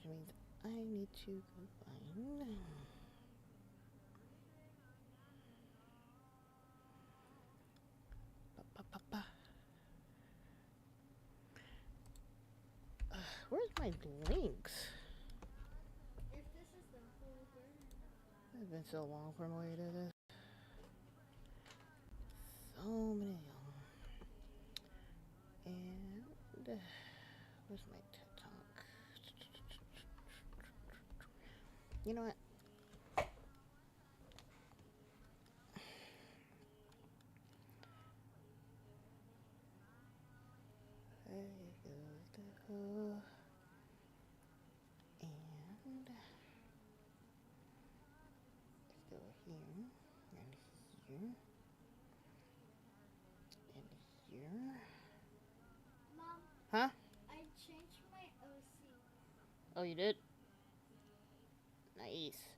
which means I need to go find. Where's my links? If this is the whole burn. It's been so long for me to do this. So many of them. And where's my TED Talk? You know what? There goes the hoe. And let's go here and here and here. Mom, Huh? I changed my OC. Oh, you did? Nice.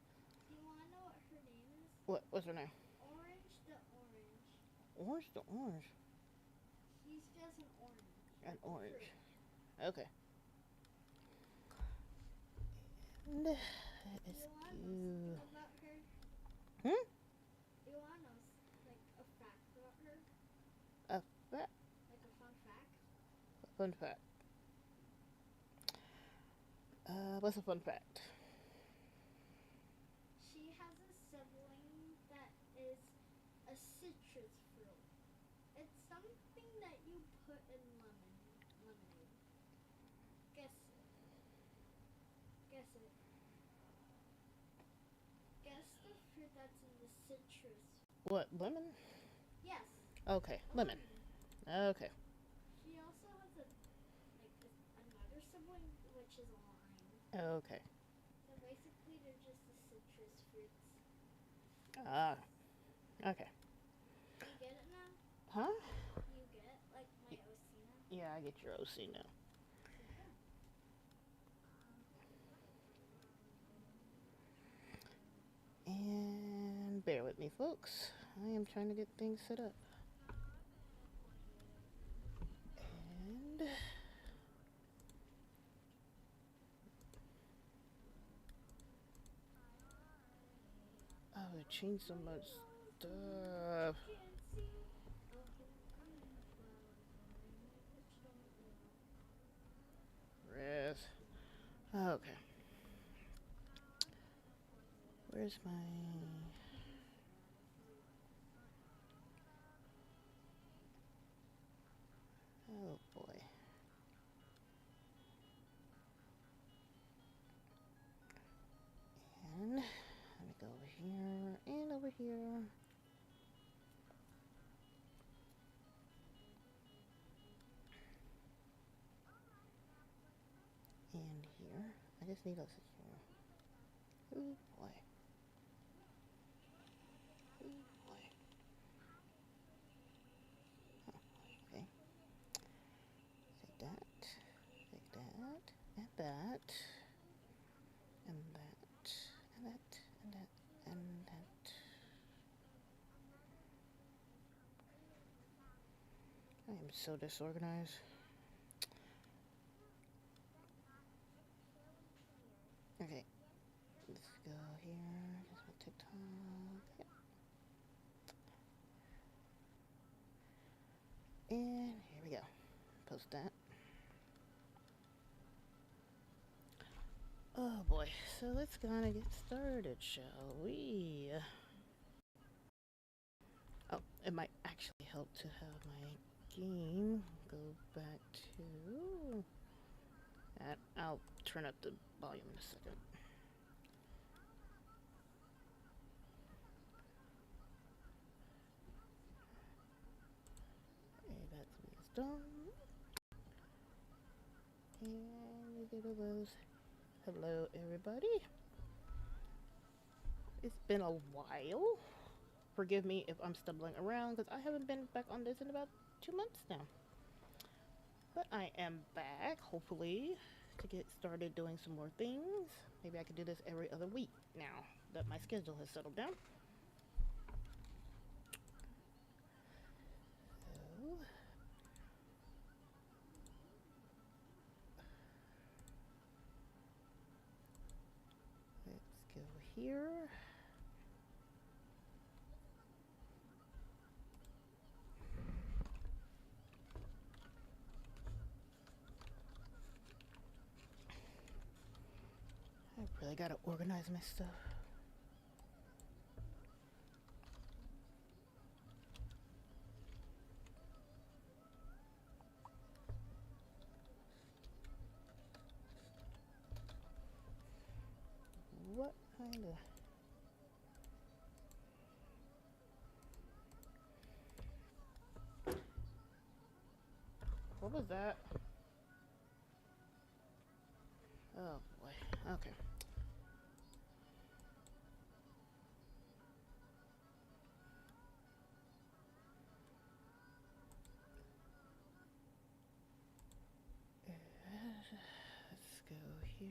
Do you want to know what her name is? What's her name? Orange the Orange. Orange the Orange. He's just an orange. An orange. Fruit. Okay. And Do you want to know about her? Hmm? Do you want to know like a fact about her? A fact? Like a fun fact? Fun fact. What's a fun fact? She has a sibling that is a citrus fruit. It's something that you put in lemonade. Guess it. Guess it. Guess the fruit that's in the citrus. What, lemon? Yes. Okay, lemon. Okay. She also has another sibling, which is a lime. Okay. So basically, they're just the citrus fruits. Ah. Okay. You get it now? Huh? You get like my OC now? Yeah, I get your OC now. And bear with me, folks. I am trying to get things set up. And oh, it changed so much stuff. Rest. Okay. Where's my... Oh boy. And let me go over here and over here. And here. I just need us here. Oh boy. Oh boy. Huh. Okay. Take that. Take that. And that. And that. And that. And that. And that. I am so disorganized. Okay. Let's go here. Just my TikTok. Yep. And here we go. Post that. Oh boy. So let's kind of get started, shall we? Oh, it might actually help to have my game go back to that. I'll turn up the volume in a second. Okay, that's done. And we get a those. Hello, everybody. It's been a while. Forgive me if I'm stumbling around because I haven't been back on this in about 2 months now. But I am back, hopefully, to get started doing some more things. Maybe I could do this every other week now that my schedule has settled down. So, here. I really gotta organize my stuff. What kind of... What was that? Oh boy. Okay. Let's go here.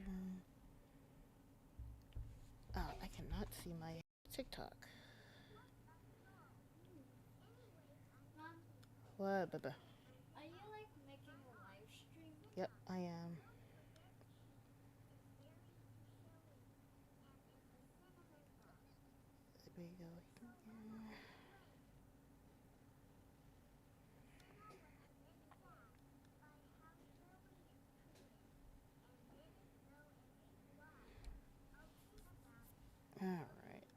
Oh, I cannot see my TikTok. Mom, What, Baba? are you like making a live stream? Yep, I am. There we go. All right.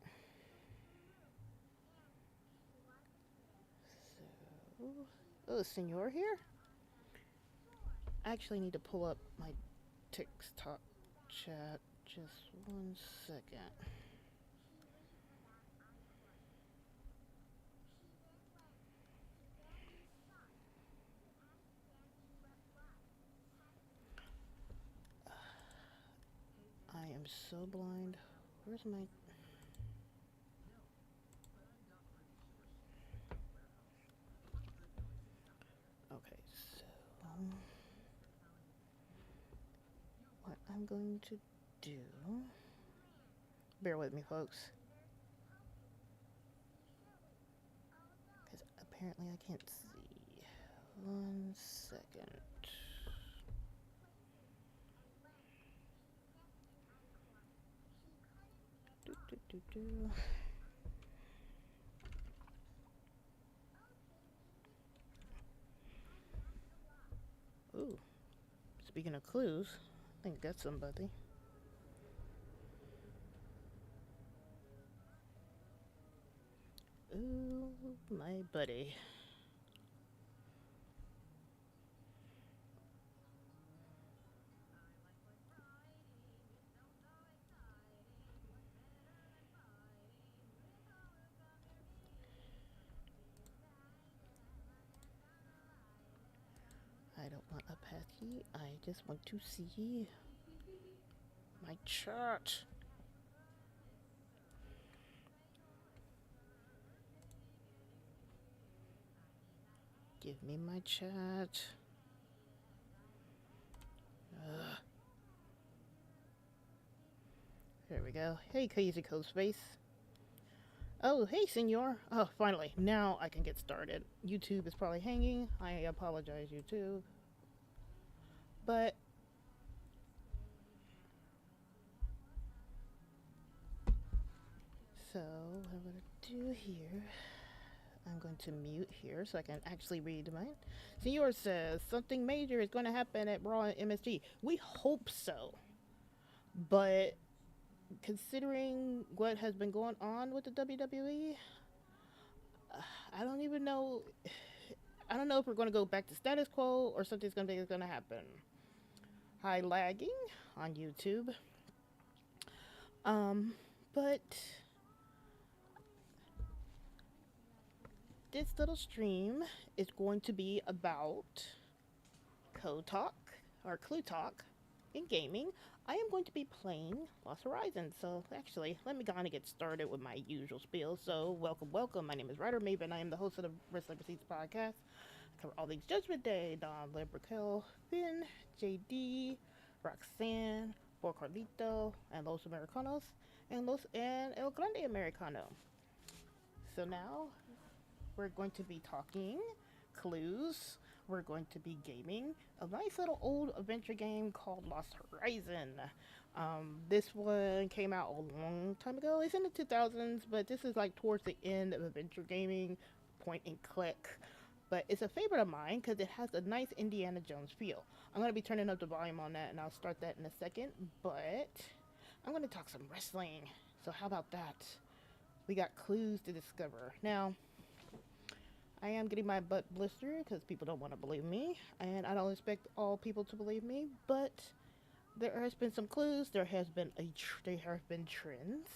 So, oh, Senor here? I actually need to pull up my TikTok chat. Just 1 second. I am so blind. Where's my... Okay, so... what I'm going to do... Bear with me, folks. Because apparently I can't see. 1 second. Do, do, do, do. Ooh. Speaking of clues, I think I got somebody. Ooh, my buddy. I don't want a pathy. I just want to see my chart. Give me my chat. Ugh. There we go. Hey, Crazy Coast Space. Oh, hey, Senor. Oh, finally. Now I can get started. YouTube is probably hanging. I apologize, YouTube. But... so, what I'm going to do here... I'm going to mute here so I can actually read mine. Senor says, something major is going to happen at Raw and MSG. We hope so. But... considering what has been going on with the WWE, I don't even know. I don't know if we're going to go back to status quo or something's going to happen. Hi, lagging on YouTube. But this little stream is going to be about Code Talk or Clue Talk in gaming. I am going to be playing Lost Horizons. So actually, let me go on and get started with my usual spiel. So welcome. My name is WriterMaven. I am the host of the Wrestling Receipts podcast. I cover all things Judgment Day, Don Lambrickell, Finn, JD, Roxanne, Por Carlito, and Los Americanos, and El Grande Americano. So now we're going to be talking clues we're going to be gaming a nice little old adventure game called Lost Horizon. This one came out a long time ago. It's in the 2000s, but this is like towards the end of adventure gaming, point and click. But it's a favorite of mine because it has a nice Indiana Jones feel. I'm going to be turning up the volume on that and I'll start that in a second. But I'm going to talk some wrestling. So, how about that? We got clues to discover. Now, I am getting my butt blistered because people don't want to believe me. And I don't expect all people to believe me. But there has been some clues. There have been trends.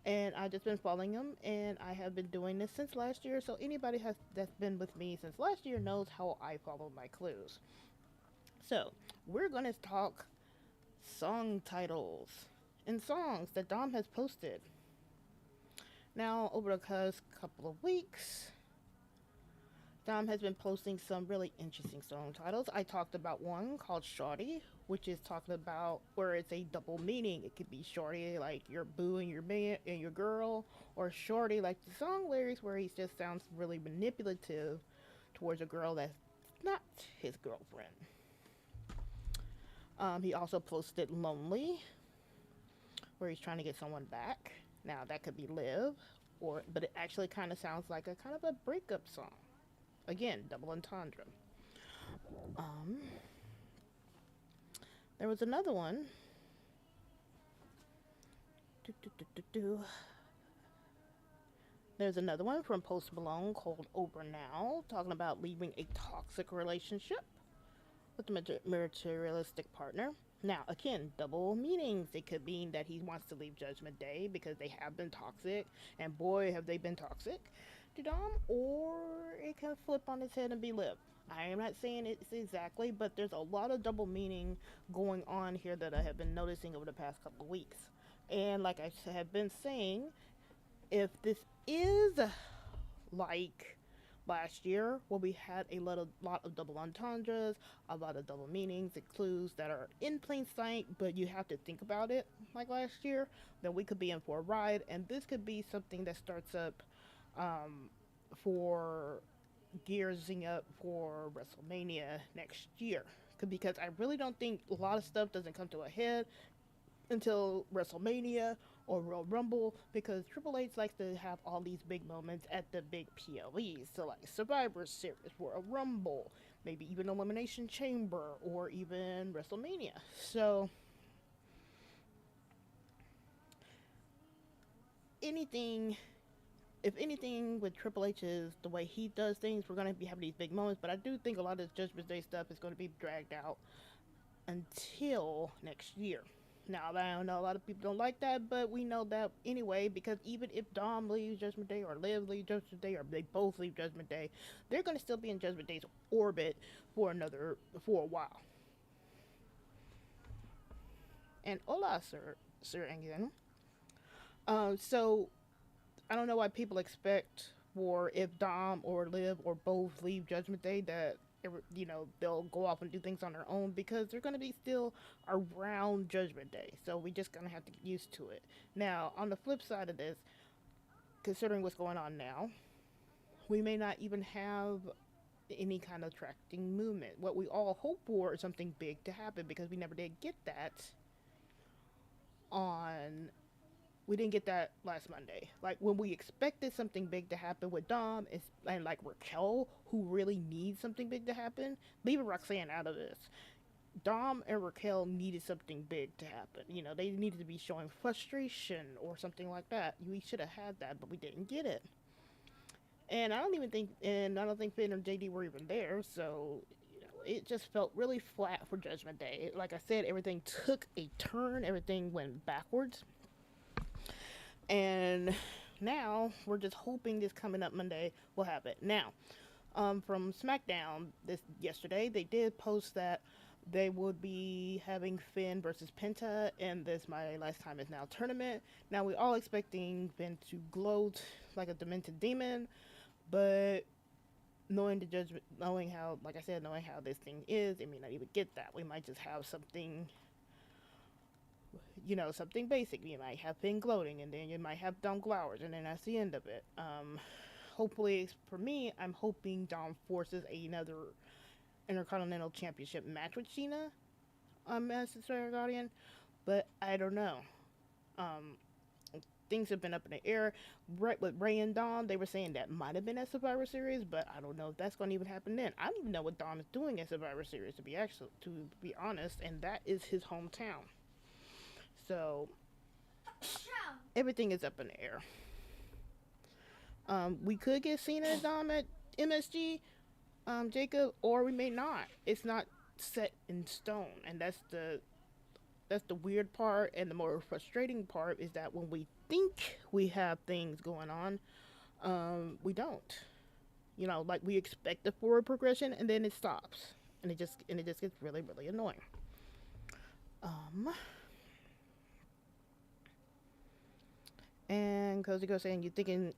And I've just been following them, and I have been doing this since last year. So anybody that's been with me since last year knows how I follow my clues. So we're gonna talk song titles and songs that Dom has posted. Now over the past couple of weeks, Dom has been posting some really interesting song titles. I talked about one called Shorty, which is talking about where it's a double meaning. It could be Shorty like you're booing your man and your girl, or Shorty like the song lyrics where he just sounds really manipulative towards a girl that's not his girlfriend. He also posted Lonely, where he's trying to get someone back. Now that could be Live, but it actually kind of sounds like a kind of a breakup song. Again, double entendre. Um, there was another one. Do, do, do, do, do. There's another one from Post Malone called Over Now, talking about leaving a toxic relationship with a materialistic partner. Now, again, double meanings. It could mean that he wants to leave Judgment Day because they have been toxic, and boy, have they been toxic to Dom, or it can flip on its head and be Liv. I am not saying it's exactly, but there's a lot of double meaning going on here that I have been noticing over the past couple of weeks. And like I have been saying, if this is like last year, where we had a lot of double entendres, a lot of double meanings and clues that are in plain sight, but you have to think about it like last year, then we could be in for a ride, and this could be something that starts up um, for gearsing up for WrestleMania next year. Because I really don't think a lot of stuff doesn't come to a head until WrestleMania or Royal Rumble, because Triple H likes to have all these big moments at the big PLEs. So like Survivor Series, Royal Rumble, maybe even Elimination Chamber, or even WrestleMania. So anything, if anything, with Triple H is the way he does things, we're going to be having these big moments. But I do think a lot of this Judgment Day stuff is going to be dragged out until next year. Now, I know a lot of people don't like that, but we know that anyway, because even if Dom leaves Judgment Day, or Liv leaves Judgment Day, or they both leave Judgment Day, they're going to still be in Judgment Day's orbit for a while. And hola, Sir Engin. So I don't know why people expect for if Dom or Liv or both leave Judgment Day that they'll go off and do things on their own, because they're going to be still around Judgment Day. So we just going to have to get used to it. Now, on the flip side of this, considering what's going on now, we may not even have any kind of tracking movement. What we all hope for is something big to happen, because we never did get that on we didn't get that last Monday. Like, when we expected something big to happen with Dom and like Raquel, who really needs something big to happen, leaving Roxanne out of this. Dom and Raquel needed something big to happen. They needed to be showing frustration or something like that. We should have had that, but we didn't get it. And I don't think Finn or JD were even there, so it just felt really flat for Judgment Day. Like I said, everything took a turn, everything went backwards. And now we're just hoping this coming up Monday will happen. Now, from SmackDown yesterday, they did post that they would be having Finn versus Penta in this My Last Time Is Now tournament. Now, we're all expecting Finn to gloat like a demented demon, but knowing how, like I said, knowing how this thing is, it may not even get that. We might just have something something basic. You might have Finn gloating, and then you might have Dom glowers, and then that's the end of it. Hopefully, for me, I'm hoping Dom forces another Intercontinental Championship match with Cena as the Star Guardian, but I don't know. Um, Things have been up in the air. Right with Ray and Dom, they were saying that might have been at Survivor Series, but I don't know if that's going to even happen then. I don't even know what Dom is doing at Survivor Series to be honest, and that is his hometown. So everything is up in the air. We could get Cena and Dom at MSG, Jacob, or we may not. It's not set in stone, and that's the weird part. And the more frustrating part is that when we think we have things going on, we don't. Like we expect the forward progression, and then it stops, and it just gets really really annoying. Um, and Cozy goes saying you thinking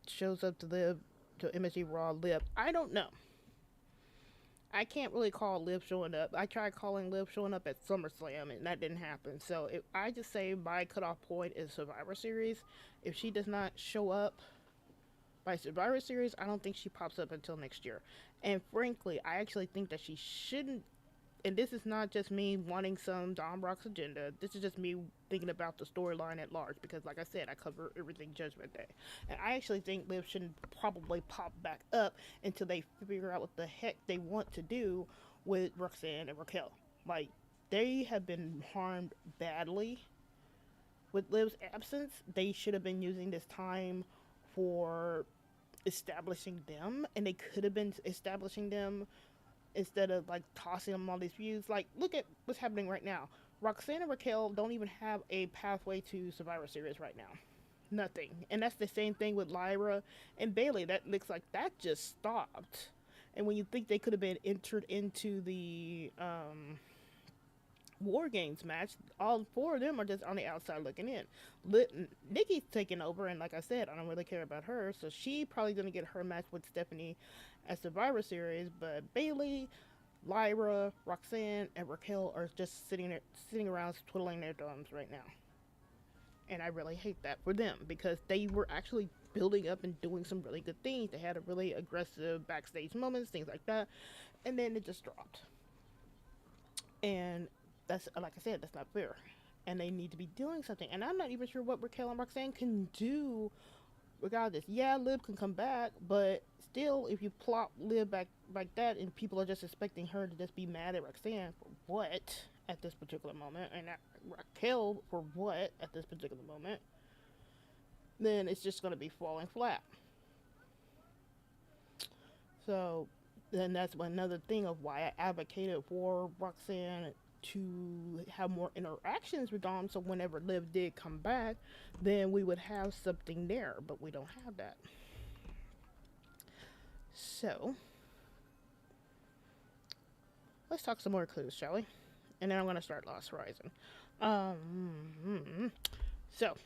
shows up to live to MSG Raw Liv. I don't know. I can't really call Liv showing up. I tried calling Liv showing up at SummerSlam, and that didn't happen. So if I just say my cutoff point is Survivor Series, if she does not show up by Survivor Series, I don't think she pops up until next year. And frankly, I actually think that she shouldn't. And this is not just me wanting some Dom Rock's agenda. This is just me thinking about the storyline at large. Because, like I said, I cover everything Judgment Day, and I actually think Liv shouldn't probably pop back up until they figure out what the heck they want to do with Roxanne and Raquel. Like, they have been harmed badly with Liv's absence. They should have been using this time for establishing them, and they could have been establishing them instead of like tossing them all these views. Like, look at what's happening right now. Roxanne and Raquel don't even have a pathway to Survivor Series right now. Nothing. And that's the same thing with Lyra and Bailey. That looks like that just stopped. And when you think they could have been entered into the War Games match, all four of them are just on the outside looking in. Nikki's taking over, and like I said, I don't really care about her, so she probably gonna get her match with Stephanie at Survivor Series. But Bailey, Lyra, Roxanne, and Raquel are just sitting around twiddling their thumbs right now, and I really hate that for them because they were actually building up and doing some really good things. They had a really aggressive backstage moments, things like that, and then it just dropped. And that's, like I said, that's not fair. And they need to be doing something. And I'm not even sure what Raquel and Roxanne can do regardless. Yeah, Liv can come back, but still, if you plop Liv back like that, and people are just expecting her to just be mad at Roxanne for what at this particular moment, and Raquel for what at this particular moment, then it's just going to be falling flat. So then that's another thing of why I advocated for Roxanne to have more interactions with Dom, so whenever Liv did come back, then we would have something there, but we don't have that. So let's talk some more clues, shall we? And then I'm gonna start Lost Horizon. So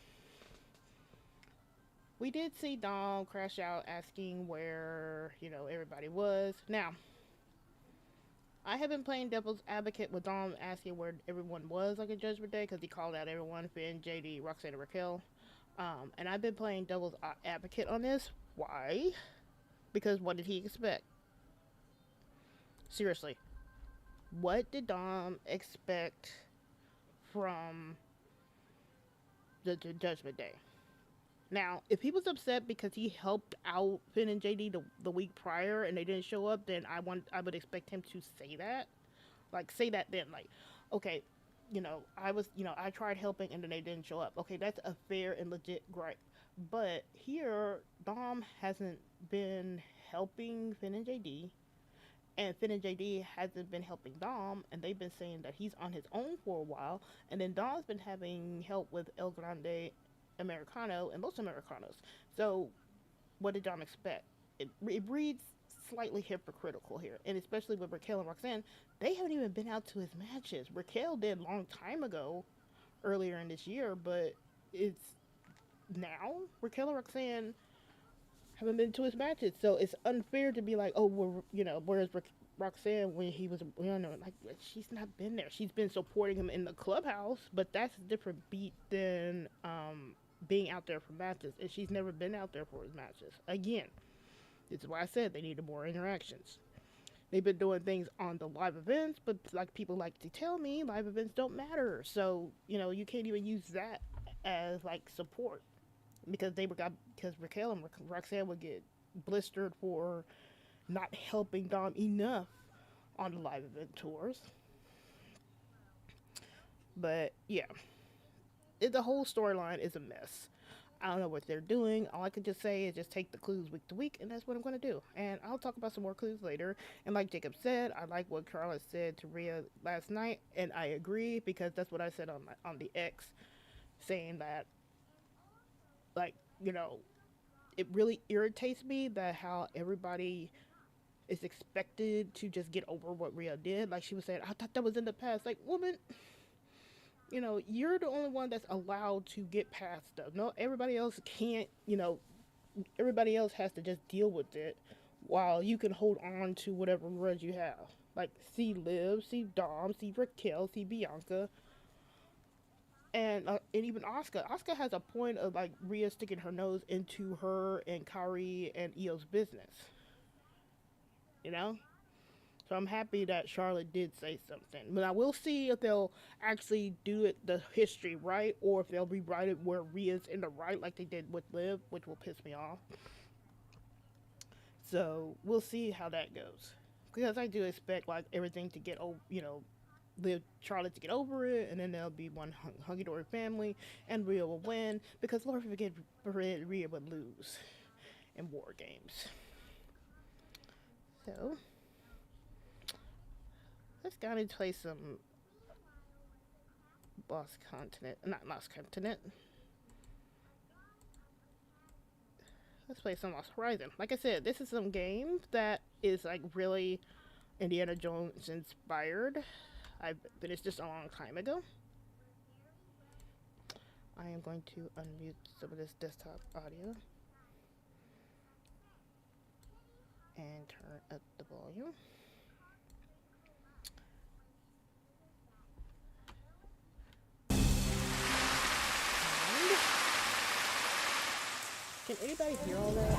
we did see Dom crash out asking where everybody was. Now I have been playing devil's advocate with Dom asking where everyone was like a Judgment Day because he called out everyone: Finn, JD, Roxanne, and Raquel. And I've been playing devil's advocate on this. Why? Because what did he expect? Seriously, what did Dom expect from the Judgment Day? Now, if he was upset because he helped out Finn and JD the week prior and they didn't show up, then I would expect him to say that. Like, say that then. Like, okay, I tried helping and then they didn't show up. Okay, that's a fair and legit gripe. But here, Dom hasn't been helping Finn and JD, and Finn and JD hasn't been helping Dom, and they've been saying that he's on his own for a while, and then Dom's been having help with El Grande Americano and Los Americanos. So, what did Dom expect? It reads slightly hypocritical here, and especially with Raquel and Roxanne, they haven't even been out to his matches. Raquel did a long time ago, earlier in this year, but it's now Raquel and Roxanne haven't been to his matches, so it's unfair to be like, oh, well, whereas Roxanne when he was, like she's not been there. She's been supporting him in the clubhouse, but that's a different beat than being out there for matches, and she's never been out there for his matches. Again, this is why I said they needed more interactions. they've been doing things on the live events, but like people like to tell me, live events don't matter. So you can't even use that as like support because because Raquel and Roxanne would get blistered for not helping Dom enough on the live event tours. But yeah, the whole storyline is a mess. I don't know what they're doing. All I can just say is just take the clues week to week, and that's what I'm going to do. And I'll talk about some more clues later. And like Jacob said, I like what Charlotte said to Rhea last night, and I agree because that's what I said on the X, saying that like it really irritates me that how everybody is expected to just get over what Rhea did. Like she was saying, I thought that was in the past. Like, woman, you're the only one that's allowed to get past stuff. No, everybody else can't, everybody else has to just deal with it while you can hold on to whatever grudge you have. Like, see Liv, see Dom, see Raquel, see Bianca, and even Asuka. Asuka has a point of, like, Rhea sticking her nose into her and Kairi and Io's business, you know? So I'm happy that Charlotte did say something. But I will see if they'll actually do it the history right, or if they'll rewrite it where Rhea's in the right, like they did with Liv, which will piss me off. So we'll see how that goes. Because I do expect like everything to get over, Liv Charlotte to get over it, and then there'll be one hunky dory family, and Rhea will win. Because Lord forbid Rhea would lose in war games. So let's go and play some Lost Continent. Not Lost Continent. Let's play some Lost Horizon. Like I said, this is some game that is like really Indiana Jones inspired. I finished this a long time ago. I am going to unmute some of this desktop audio and turn up the volume. Can anybody hear all that?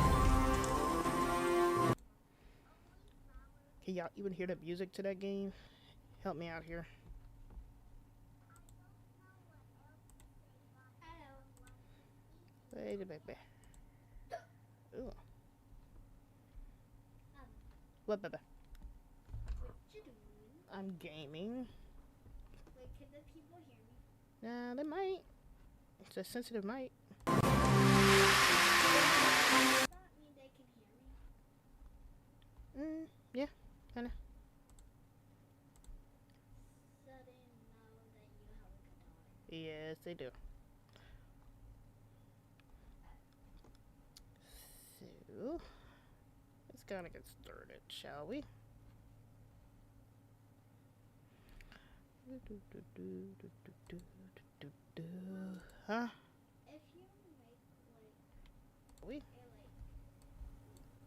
Can y'all even hear the music to that game? Help me out here. Wait a baby. Ooh. What, baby? What you doing? I'm gaming. Wait, can the people hear me? Nah, they might. It's a sensitive mic. Does that mean they can hear me? Yeah, kinda. So they know that you have a good daughter. Yes, they do. So, let's kind of get started, shall we? Huh? If you make like We?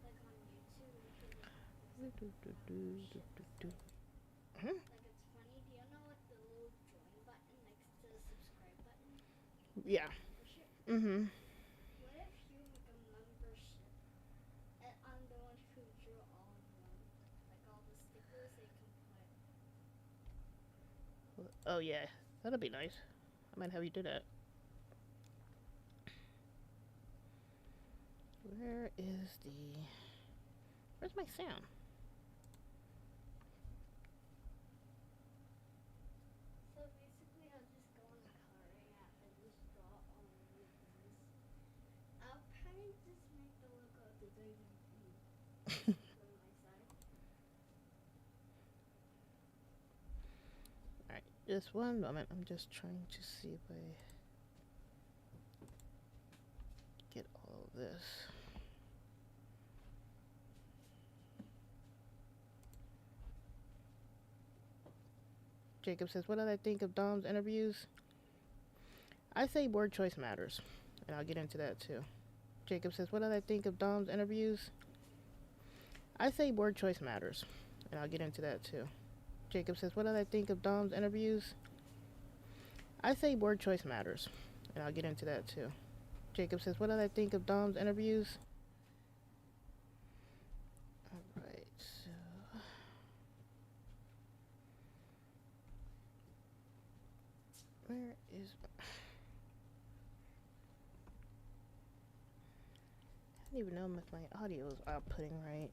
like on YouTube, you can Hmm? like it's funny. Do you know what the little join button next to the subscribe button? Yeah. Membership. Mm-hmm. What if you make a membership and I'm the one who drew all of them, like all the stickers they can put. Oh yeah, that'll be nice. I might have you do that. Where's my sound? So basically, I'll just go on the coloring app and just draw all of these. I'll probably just make the logo of the WWE on my side. Alright, just one moment. I'm just trying to see if I get all of this. Jacob says, what did I think of Dom's interviews? I say word choice matters, and I'll get into that too. Jacob says, what did I think of Dom's interviews? I say word choice matters, and I'll get into that too. Jacob says, what did I think of Dom's interviews? I say word choice matters, and I'll get into that too. Jacob says, what did I think of Dom's interviews? Alright, so Where is... I don't even know if my audio is outputting right.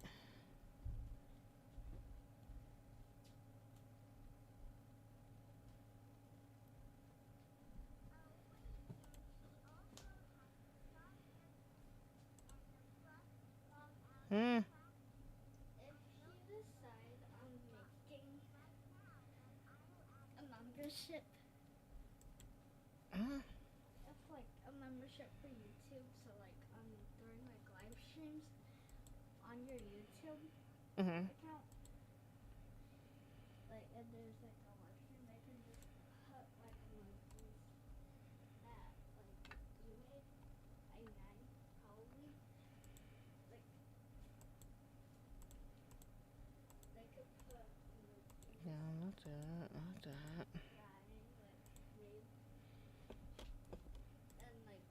If you decide on making a membership, it's like a membership for YouTube, so like during like live streams on your YouTube account, like if there's like a live stream, they can just put like emojis that like you made, probably. Like they could put emojis. No, not that, not that. Crying, like made, and like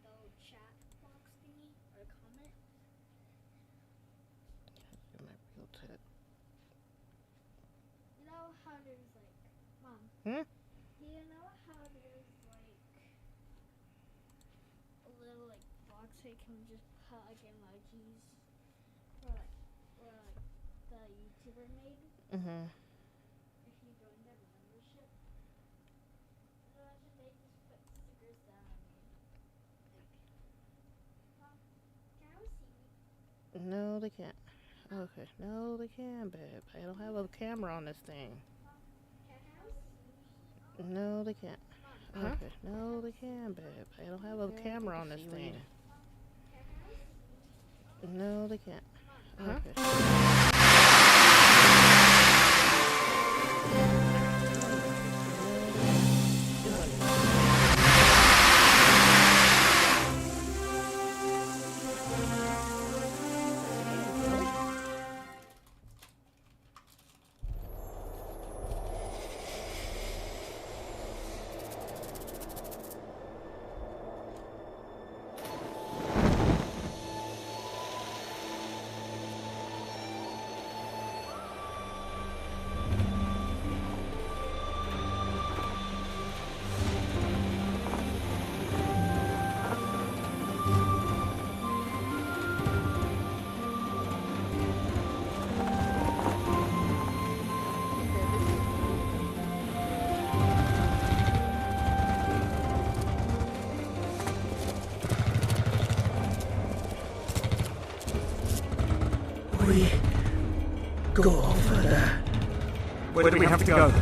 the chat box thingy or comment. Do my real tip. You know how there's like, Mom. Do you know how there's like a little like box where you can just put like emojis for like the YouTuber made? If you join their membership, imagine they just put stickers that I made. Like, Mom, can I see? No, they can't. Okay, no, they can, babe. I don't have a camera on this thing. Can I see? No, they can't. Okay, no, they can, babe. I don't have a camera on this thing. No, they can't. Okay. We go over there. Where do we have to go?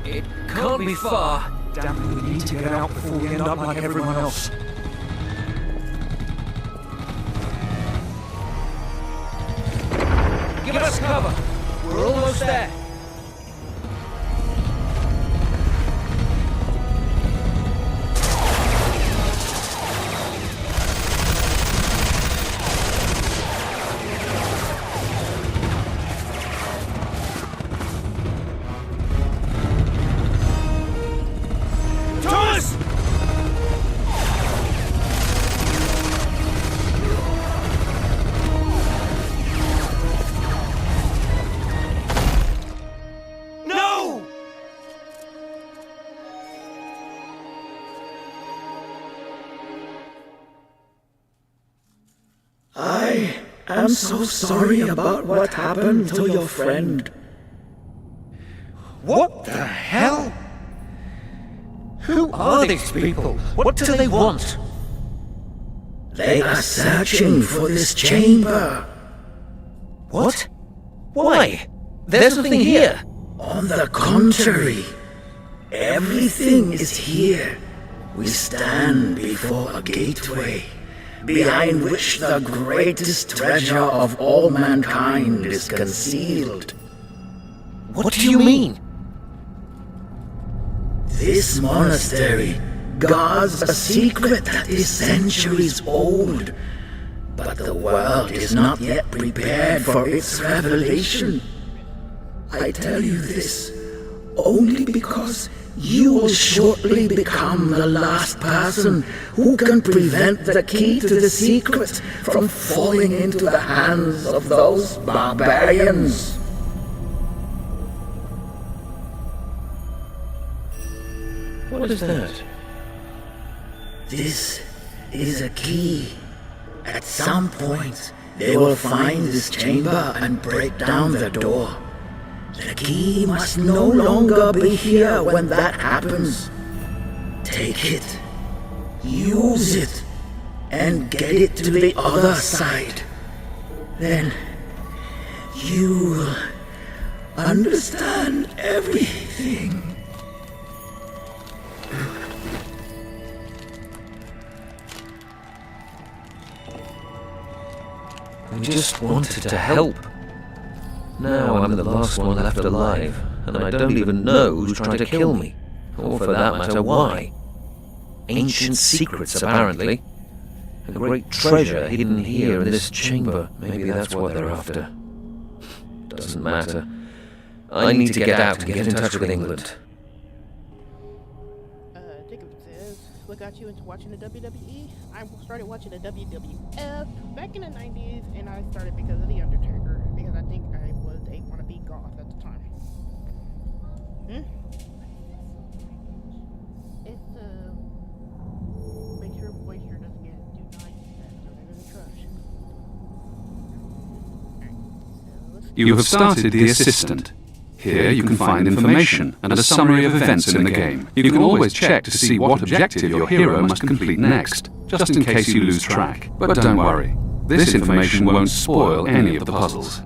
It can't be far. Damn it, we need to get out before we end up like everyone else. Give us cover. We're almost there. I'm so sorry about what happened to your friend. What the hell? Who are these people? What do they want? They are searching for this chamber. What? Why? There's nothing here. On the contrary, everything is here. We stand before a gateway, behind which the greatest treasure of all mankind is concealed. What do you mean? This monastery guards a secret that is centuries old, but the world is not yet prepared for its revelation. I tell you this only because you will shortly become the last person who can prevent the key to the secret from falling into the hands of those barbarians. What is that? This is a key. At some point, they will find this chamber and break down the door. The key must no longer be here when that happens. Take it, use it, and get it to the other side. Then you'll understand everything. I just wanted to help. Now I'm the last one left alive, and I don't even know who's trying to kill me. Or for that matter, why. Ancient secrets, apparently. A great treasure hidden here in this chamber. Maybe that's what they're after. Doesn't matter. I need to get out and get in touch with England. Jacob says, what got you into watching the WWE? I started watching the WWF back in the 90s, and I started because of The Undertaker, because I think I was a wannabe goth at the time. It's, make sure moisture doesn't get too nice and throw it in the trash. Alright, so let's You have started the assistant. Here you can find information and a summary of events in the game. You can always check to see what objective your hero must complete next, just in case you lose track. But don't worry, this information won't spoil any of the puzzles.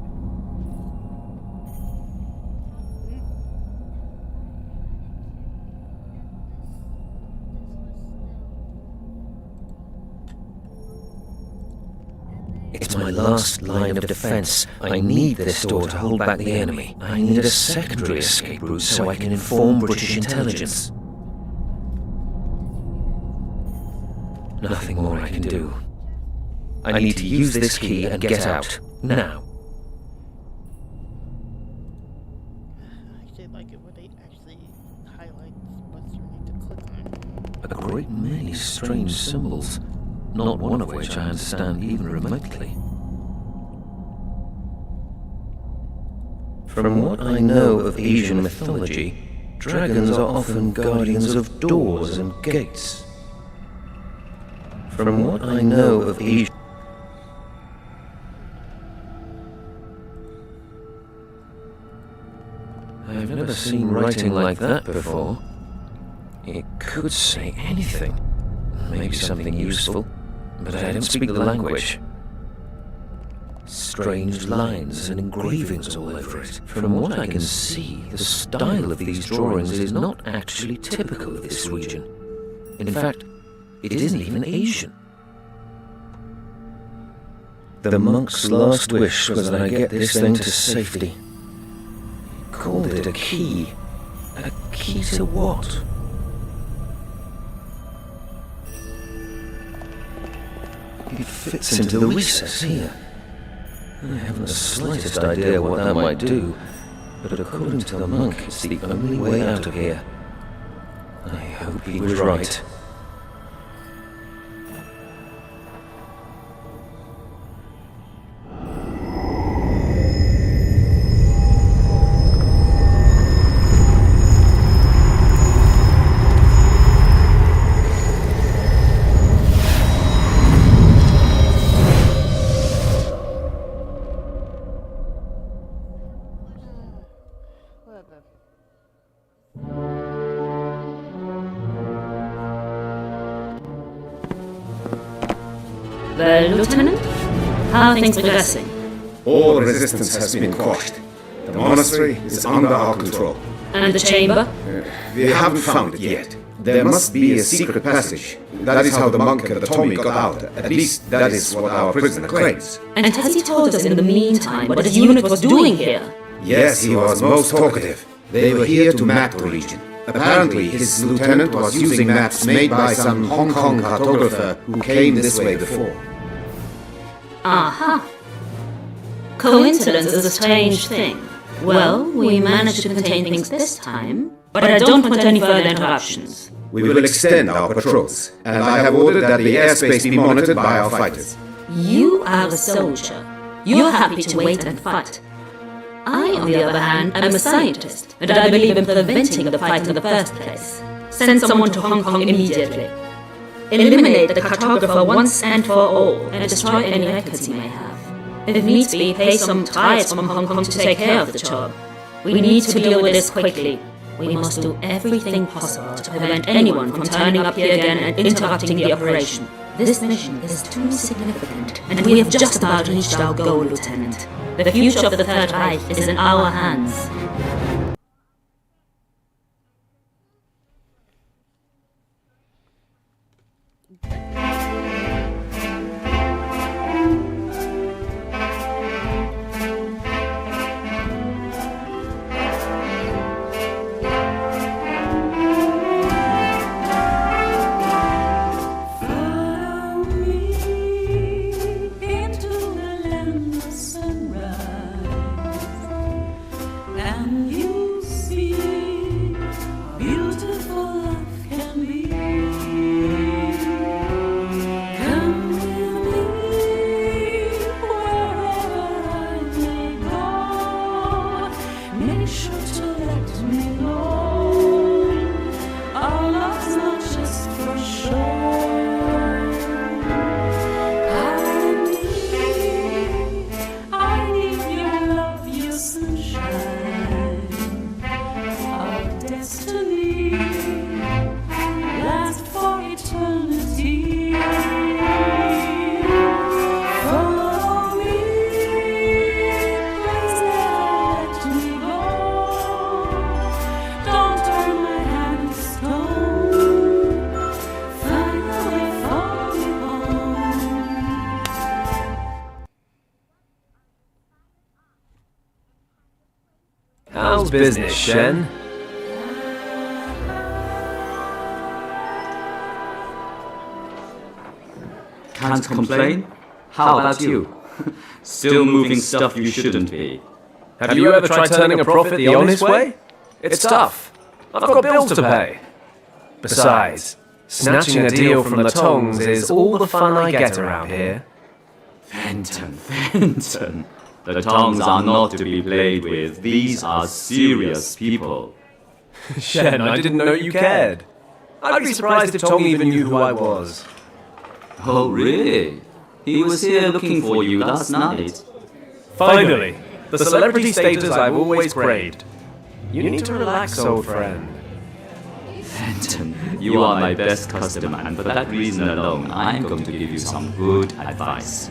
It's my last line of defense. I need this door to hold back the enemy. I need a secondary escape route so I can inform British intelligence. Nothing more I can do. I need to use this key and get out. Now. I did like it where they actually highlight spots you need to click on. A great many strange symbols, not one of which I understand even remotely. From what I know of Asian mythology, dragons are often guardians of doors and gates. From what I know of Asian... I've never seen writing like that before. It could say anything. Maybe something useful, but I don't speak the language. Strange lines and engravings all over it. From what I can see, the style of these drawings is not actually typical of this region. In fact, it isn't even Asian. The monk's last wish was that I get this thing to safety. He called it a key. A key to what? It fits into the recess here. I haven't the slightest idea what that might do, but according to the monk, it's the only way out of here. I hope he was right. Well, Lieutenant, how are things progressing? All resistance has been quashed. The monastery is under our control. And the chamber? We haven't found it yet. There must be a secret passage. That is how the monk and the Tommy got out. At least that is what our prisoner claims. And has he told us in the meantime what his unit was doing here? Yes, he was most talkative. They were here to map the region. Apparently, his lieutenant was using maps made by some Hong Kong cartographer who came this way before. Aha. Coincidence is a strange thing. Well, we managed to contain things this time, but I don't want any further interruptions. We will extend our patrols, and I have ordered that the airspace be monitored by our fighters. You are a soldier. You're happy to wait and fight. I, on the other hand, am a scientist, and I believe in preventing the fight in the first place. Send someone to Hong Kong immediately. Eliminate the cartographer once and for all, and destroy any records he may have. If needs be, pay some tithes from Hong Kong to take care of the job. We need to deal with this quickly. We must do everything possible to prevent anyone from turning up here again and interrupting the operation. This mission is too significant, and we have just about reached our goal, Lieutenant. The future of the Third Reich is in our hands. How's business, Shen? Can't complain? How about you? Still moving stuff you shouldn't be. Have you ever tried turning a profit the honest way? It's tough. I've got bills to pay. Besides, snatching a deal from the tongs is all the fun I get around here. Fenton. The tongs are not to be played with. These are serious people. Shen, I didn't know you cared. I'd be surprised if Tong even knew who I was. Oh, really? He was here looking for you last night. Finally, the celebrity status I've always craved. You need to relax, old friend. Fenton, you are my best customer, and for that reason alone, I'm going to give you some good advice.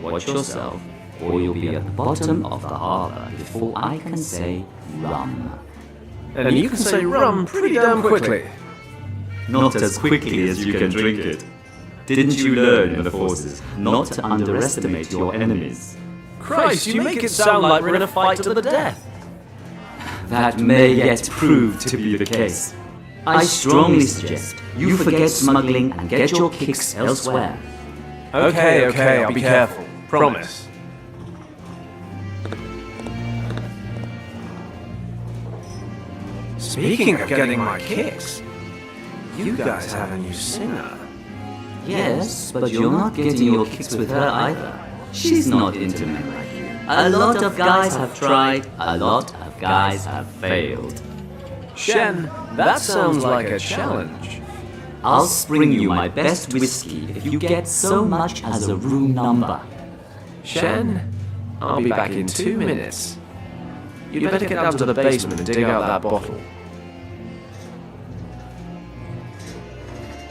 Watch yourself, or you'll be at the bottom of the harbor before I can say rum. And you can say rum pretty damn quickly. Not as quickly as you can drink it. Didn't you learn in the forces not to underestimate your enemies? Christ, you make it sound like we're in a fight to the death. That may yet prove to be the case. I strongly suggest you forget smuggling and get your kicks elsewhere. Okay, I'll be careful. Promise. Speaking of getting my kicks, you guys have a new singer. Yes, but you're not getting your kicks with her either. She's not into men like you. A lot of guys have tried, a lot of guys have failed. Shen, that sounds like a challenge. I'll spring you my best whiskey if you get so much as a room number. Shen, I'll be back in 2 minutes. You'd better get down to the basement and dig out that bottle.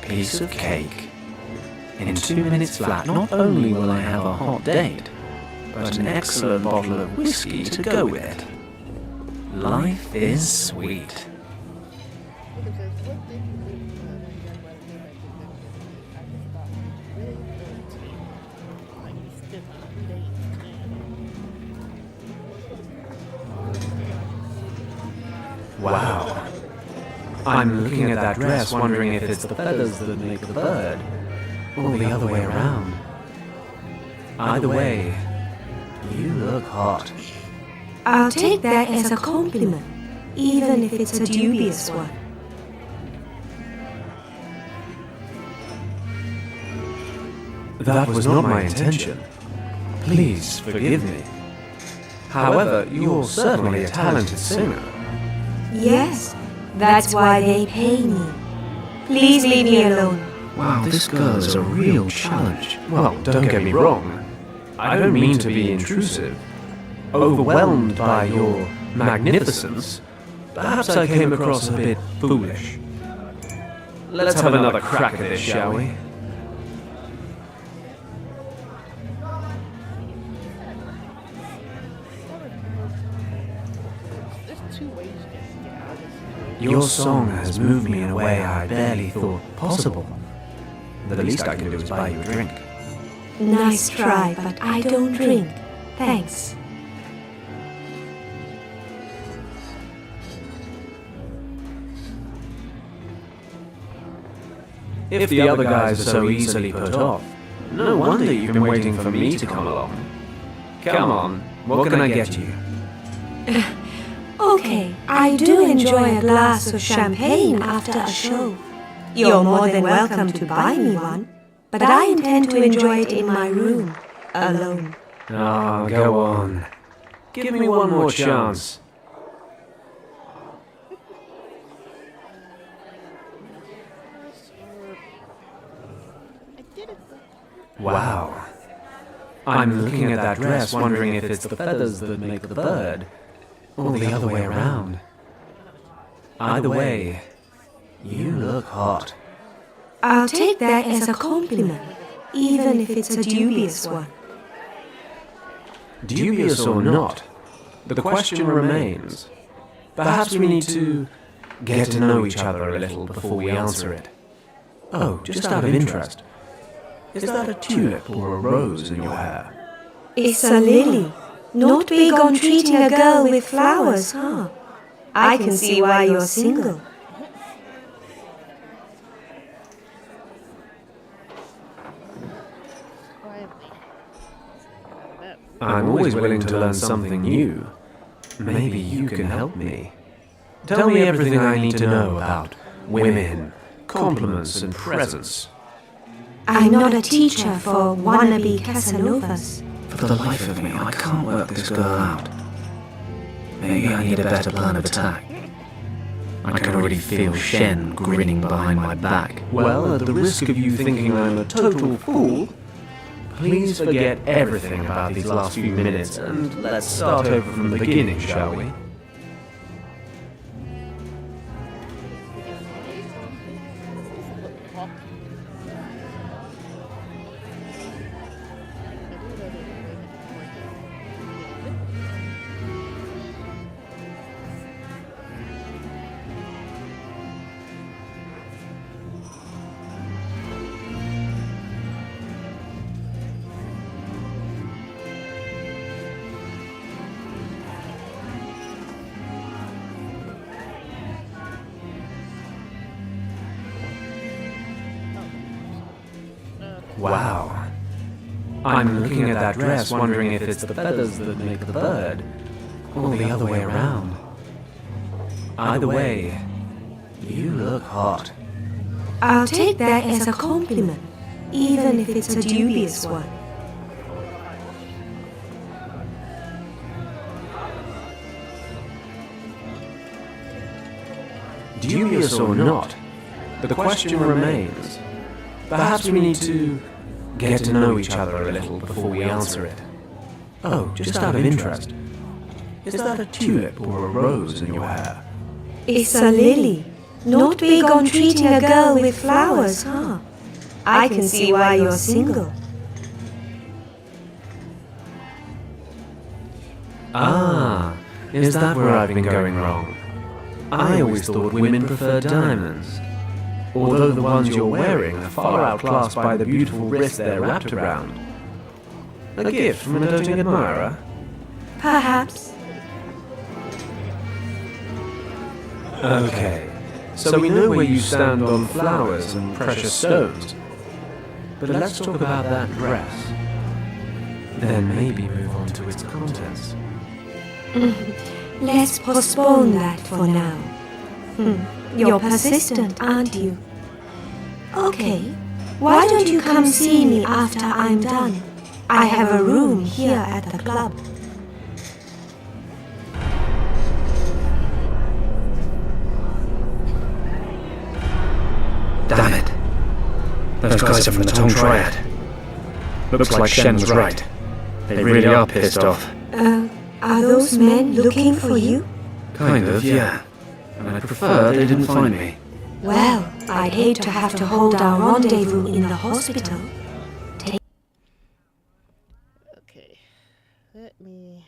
Piece of cake. In 2 minutes flat, not only will I have a hot date, but an excellent bottle of whiskey to go with it. Life is sweet. Wow. I'm looking at that dress wondering if it's the feathers that make the bird, or the other way around. Either way, you look hot. I'll take that as a compliment, even if it's a dubious one. That was not my intention. Please forgive me. However, you're certainly a talented singer. Yes, that's why they pay me. Please leave me alone. Wow, this girl is a real challenge. Well, don't get me wrong. I don't mean to be intrusive. Overwhelmed by your magnificence, perhaps I came across a bit foolish. Let's have another crack at this, shall we? There's two ways to get out of this. Your song has moved me in a way I barely thought possible. The least I can do is buy you a drink. Nice try, but I don't drink. Thanks. If the other guys are so easily put off, no wonder you've been waiting for me to come along. Come on, what can I get you? Okay, I do enjoy a glass of champagne after a show. You're more than welcome to buy me one, but I intend to enjoy it in my room, alone. Ah, go on. Give me one more chance. I did it. Wow. I'm looking at that dress, wondering if it's the feathers that make the bird, or the other way around. Either way, you look hot. I'll take that as a compliment, even if it's a dubious one. Dubious or not, the question remains. Perhaps we need to get to know each other a little before we answer it. Oh, just out of interest, is that a tulip or a rose in your hair? It's a lily. Not big on treating a girl with flowers, huh? I can see why you're single. I'm always willing to learn something new. Maybe you can help me. Tell me everything I need to know about women, compliments, and presents. I'm not a teacher for wannabe Casanovas. For the life of me, I can't work this girl out. Maybe I need a better plan of attack. I can already feel Shen grinning behind my back. Well, at the risk of you thinking I'm a total fool, please forget everything about these last few minutes and let's start over from the beginning, shall we? Wow. I'm looking at that dress, wondering if it's the feathers that make the bird, or the other way around. Either way, you look hot. I'll take that as a compliment, even if it's a dubious one. Dubious or not, the question remains. Perhaps we need to get to know each other a little before we answer it. Oh, just out of interest, is that a tulip or a rose in your hair? It's a lily. Not big on treating a girl with flowers, huh? I can see why you're single. Ah, is that where I've been going wrong? I always thought women preferred diamonds. Although the ones you're wearing are far outclassed by the beautiful wrist they're wrapped around. A gift from a doting admirer? Perhaps. Okay, so we know where you stand on flowers and precious stones. But let's talk about that dress. Then maybe move on to its contents. Let's postpone that for now. You're persistent, aren't you? Okay, why don't you come see me after I'm done? I have a room here at the club. Those guys are from the Tong Triad. Looks like Shen was right. They really are pissed off. Are those men looking for you? Kind of, yeah. And I'd prefer they didn't find me. Well, I'd hate to have to hold our rendezvous in the hospital. Okay. Let me...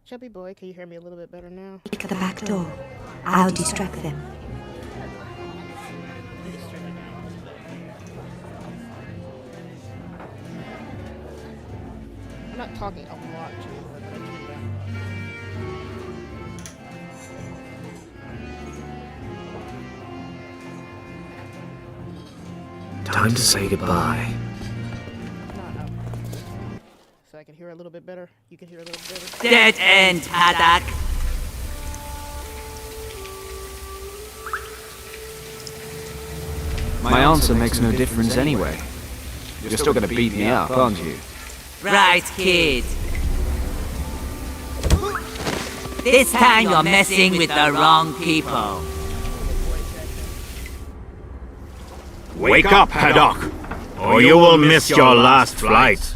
Chubby boy, can you hear me a little bit better now? Take the back door. I'll distract them. I'm not talking a lot to you, but I can Time to say goodbye. so I can hear a little bit better. You can hear a little bit better. Dead end, Haddock. My answer makes no difference anyway. You're still gonna beat me up, aren't you? Right, kid. This time you're messing with the wrong people. Wake up, Haddock, or you will miss your last flight.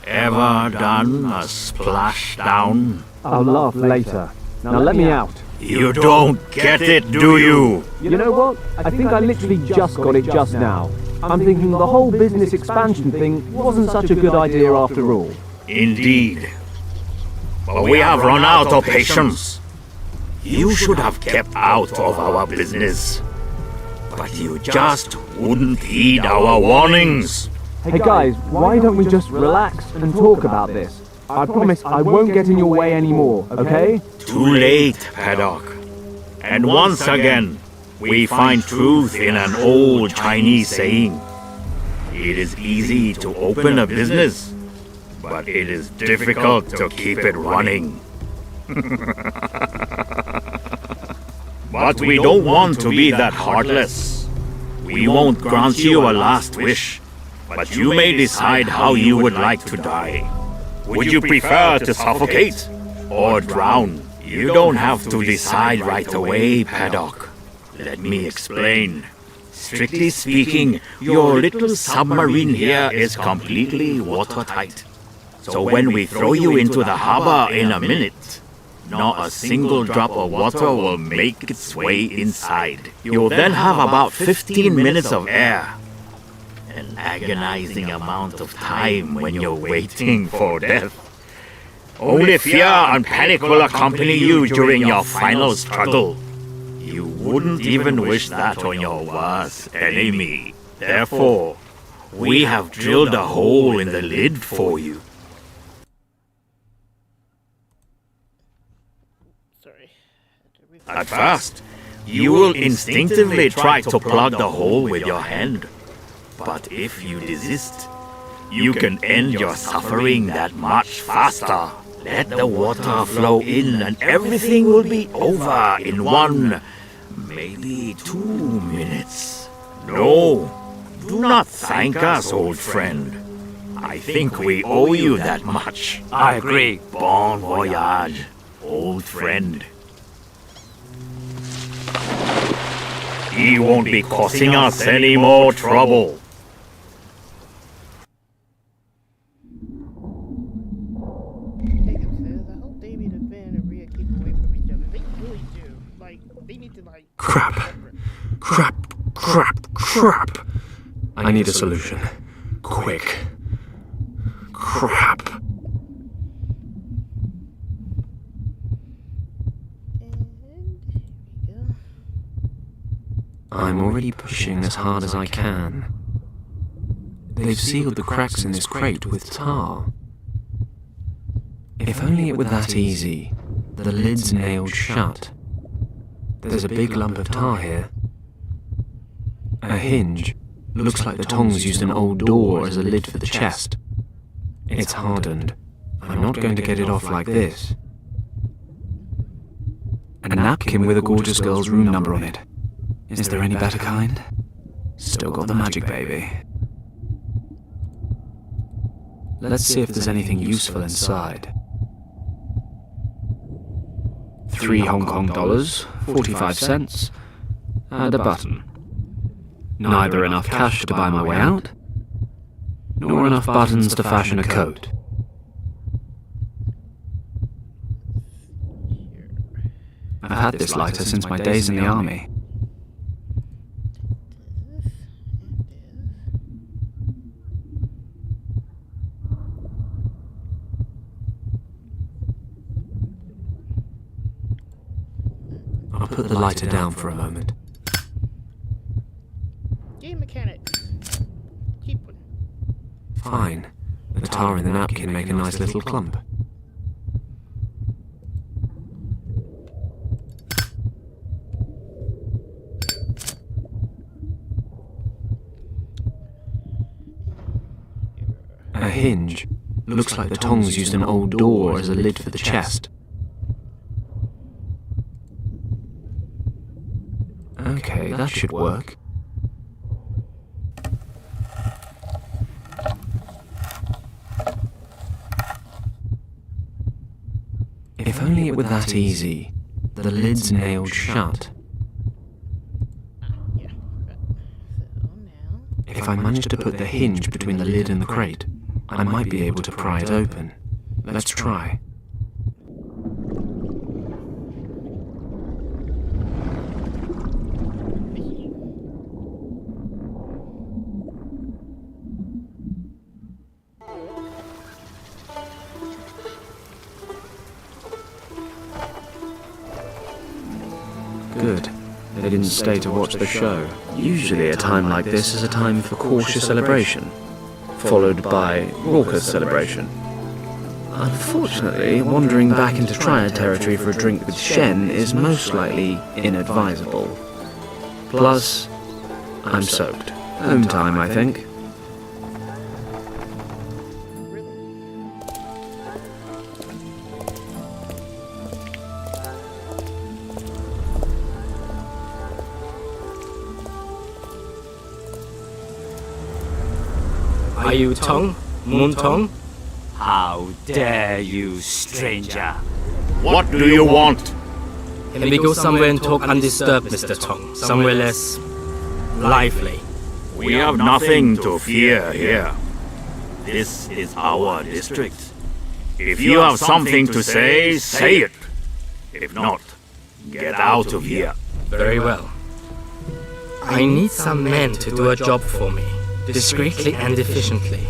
Ever done a splashdown? I'll laugh later. Now let me out. You don't get it, do you? You know what? I think I literally just got it just now. I'm thinking the whole business expansion thing wasn't such a good idea after all. Indeed. But we have run out of patience. You should have kept out of our business. But you just wouldn't heed our warnings. Hey guys, why don't we just relax and talk about this? I promise I won't get in your way anymore, okay? Too late, Haddock. And once again, we find truth in an old Chinese saying. It is easy to open a business, but it is difficult to keep it running. But we don't want to be that heartless. We won't grant you a last wish, but you may decide how you would like to die. Would you prefer to suffocate or drown? You don't have to decide right away, Paddock. Let me explain. Strictly speaking, your little submarine here is completely watertight. So when we throw you into the harbor in a minute, not a single drop of water will make its way inside. You'll then have about 15 minutes of air. An agonizing amount of time when you're waiting for death. Only fear and panic will accompany you during your final struggle. You wouldn't even wish that on your worst enemy. Therefore, we have drilled a hole in the lid for you. Sorry. At first, you will instinctively try to plug the hole with your hand. But if you desist, you can end your suffering that much faster. Let the water flow in and everything will be over in 1, maybe 2 minutes. No, do not thank us, old friend. I think we owe you that much. I agree. Bon voyage, old friend. He won't be causing us any more trouble. Crap. I need a solution. Quick. Crap. I'm already pushing as hard as I can. They've sealed the cracks in this crate with tar. If only it were that easy. The lid's nailed shut. There's a big lump of tar here. A hinge. Looks like the Tongs used an old door as a lid for the chest. It's hardened. I'm not going to get it off like this. A napkin with a gorgeous girl's room number on it. Is there any better kind? Still got the magic, baby. Let's see if there's anything useful inside. 3 Hong Kong dollars, 45 cents, and a button. Neither enough cash to buy my way out, nor enough buttons to fashion a coat. I've had this lighter since my days in the army. I'll put the lighter down for a moment. Game mechanics. Keep one. Fine. The tar and the napkin make a nice little clump. A hinge. Looks like the Tongs used an old door as a lid for the chest. Okay, that should work. If only it were that easy. The lid's nailed shut. If I manage to put the hinge between the lid and the crate, I might be able to pry it open. Let's try. Good. They didn't stay to watch the show. Usually a time like this is a time for cautious celebration, followed by raucous celebration. Unfortunately, wandering back into Triad territory for a drink with Shen is most likely inadvisable. Plus, I'm soaked. Home time, I think. Are you Tong? Moon Tong? How dare you, stranger? What do you want? Can we go somewhere and talk undisturbed, Mr. Tong? Somewhere less lively. We have nothing to fear here. This is our district. If you have something to say, say it. If not, get out of here. Very well. I need some men to do a job for me, discreetly and efficiently.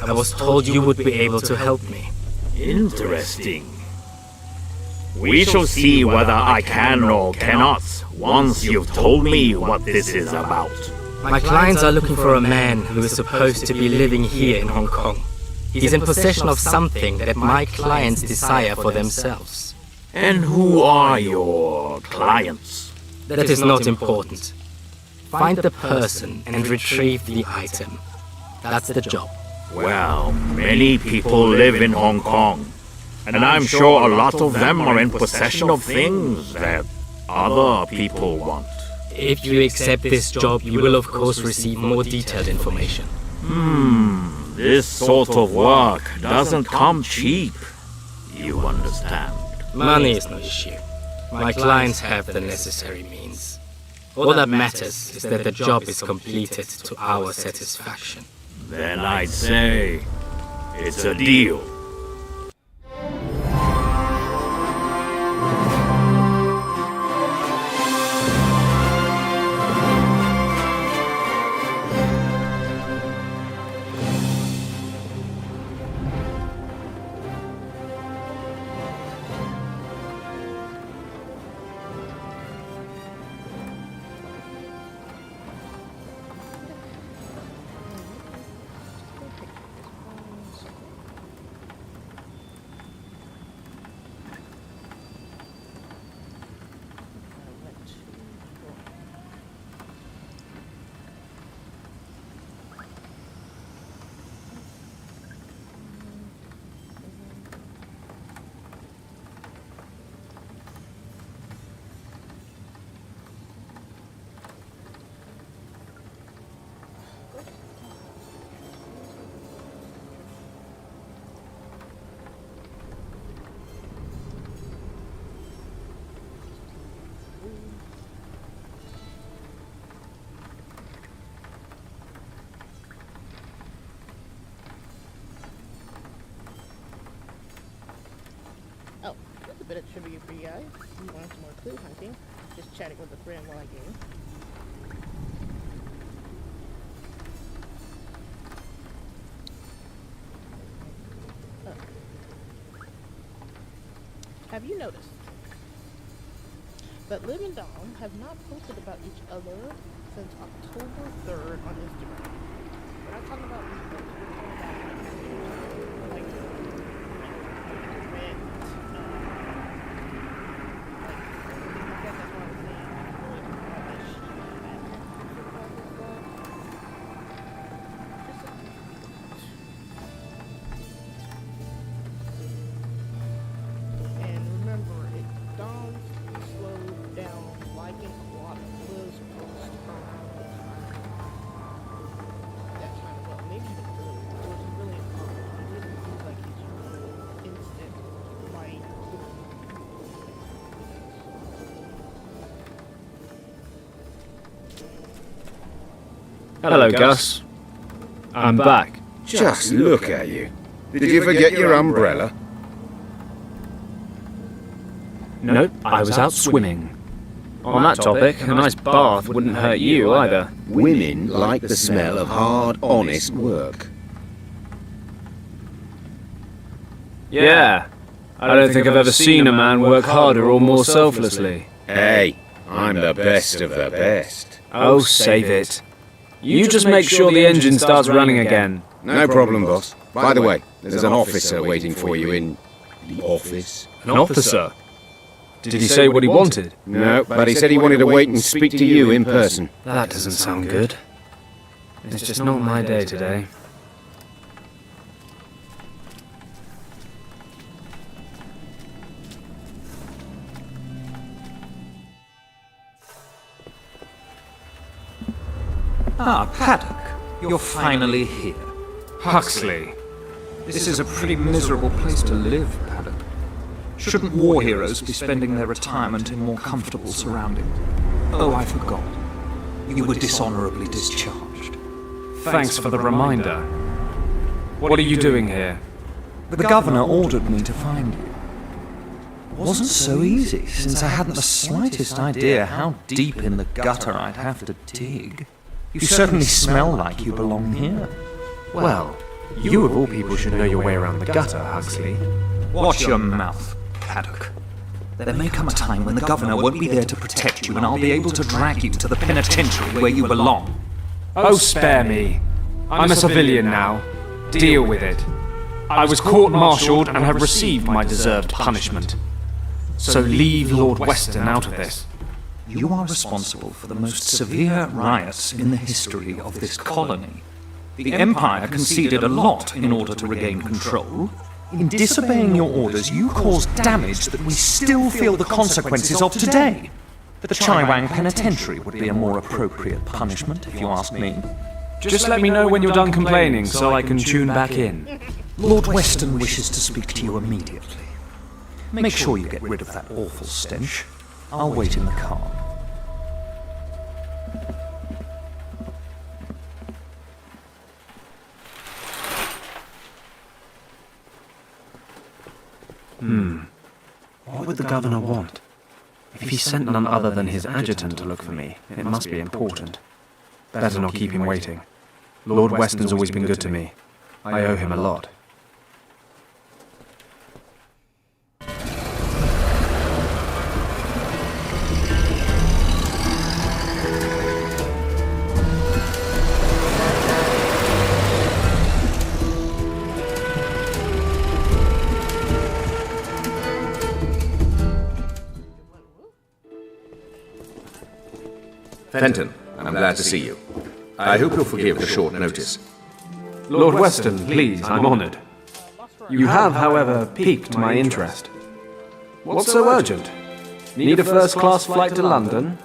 I was told you would be able to help me. Interesting. We shall see whether I can or cannot once you've told me what this is about. My clients are looking for a man who is supposed to be living here in Hong Kong. He's in possession of something that my clients desire for themselves. And who are your clients? That is not important. Find the person and retrieve the item. That's the job. Well, many people live in Hong Kong, and I'm sure a lot of them are in possession of things that other people want. If you accept this job, you will of course receive more detailed information. This sort of work doesn't come cheap. You understand? Money is no issue. My clients have the necessary means. All that matters is that the job is completed to our satisfaction. Then I'd say it's a deal. bit of trivia for you guys. You want some more clue hunting? Just chatting with a friend while I game. Have you noticed that Liv and Dom have not posted about each other since October 3rd on Instagram? We're not talking about reposts, we're talking about like direct, I guess that's what I was saying, really talking about that she has and remember, Dom slowed down liking a lot of Liv's posts that time as well. Maybe even earlier. It was really it didn't seem like he's really instant like. Hello, Gus. I'm back. Just look at you. Did you forget your umbrella? Nope, I was out swimming. On that topic, a nice bath wouldn't hurt you either. Women like the smell of hard, honest work. Yeah. I don't think I've ever seen a man work harder or more selflessly. Hey, I'm the best of the best. Oh, save it. You just make sure the engine starts running again. No problem, boss. By the way, there's an officer waiting for you in the office. An officer? Did he say what he wanted? No, but he said he wanted to wait and speak to you in person. That doesn't sound good. It's just not my day today. Ah, Paddock, you're finally here. Huxley. This is a pretty miserable place to live, Paddock. Shouldn't war heroes be spending their retirement in more comfortable surroundings? Oh, I forgot. You were dishonorably discharged. Thanks for the reminder. What are you doing here? The governor ordered me to find you. It wasn't so easy, since I hadn't the slightest idea how deep in the gutter I'd have to dig. You certainly smell like you belong here. Well, you of all people should know your way around the gutter, Huxley. Watch your mouth, Paddock. There may come a time when the governor won't be there to protect you, and I'll be able to drag you to the penitentiary where you belong. Oh, spare me. I'm a civilian now. Deal with it. I was court-martialed and have received my deserved punishment. So leave Lord Weston out of this. You are responsible for the most severe riots in the history of this colony. The Empire conceded a lot in order to regain control. In disobeying your orders, you caused damage that we still feel the consequences of today. The Chaiwang Penitentiary would be a more appropriate punishment, if you ask me. Just let me know when you're done complaining so I can tune back in. Lord Weston wishes to speak to you immediately. Make sure you get rid of that awful stench. I'll wait in the car. What would the governor want? If he sent none other than his adjutant to look for me, it must be important. Better not keep him waiting. Lord Weston's always been good to me. I owe him a lot. Fenton, I'm glad to see you. I hope you'll forgive the short notice. Lord Weston, please, I'm honoured. You have, however, piqued my interest. What's so urgent? Need a first-class flight to London?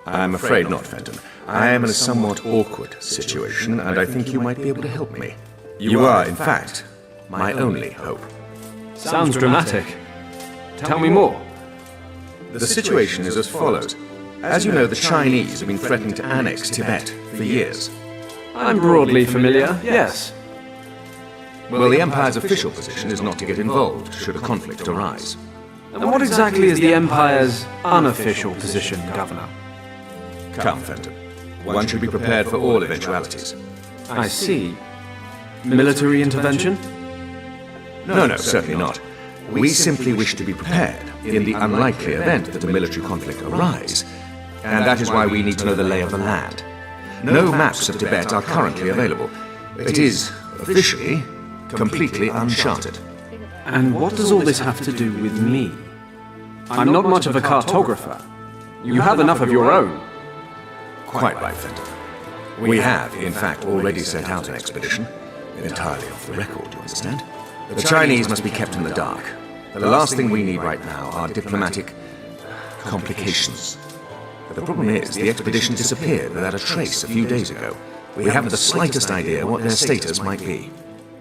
I'm afraid not, Fenton. I am in a somewhat awkward situation, and I think you might be able to help me. You are, in fact, my only hope. Sounds dramatic. Tell me more. The situation is as follows. As you know, the Chinese have been threatening to annex Tibet for years. I'm broadly familiar, yes. Well, the Empire's official position is not to get involved should a conflict arise. And what exactly is the Empire's unofficial position, Governor? Come, Fenton. One should be prepared for all eventualities. I see. Military intervention? No, certainly not. We simply wish to be prepared in the unlikely event that a military conflict arise, and that is why we need to know the lay of the land. No maps of Tibet are currently available. It is, officially, completely uncharted. And what does all this have to do with me? I'm not much of a cartographer. You have enough of your own. Quite right, Fenton. We have, in fact, already sent out an expedition. Entirely off the record, you understand? The Chinese must be kept in the dark. The last thing we need right now are diplomatic complications. But the problem is, the expedition disappeared without a trace a few days ago. We haven't the slightest idea what their status might be.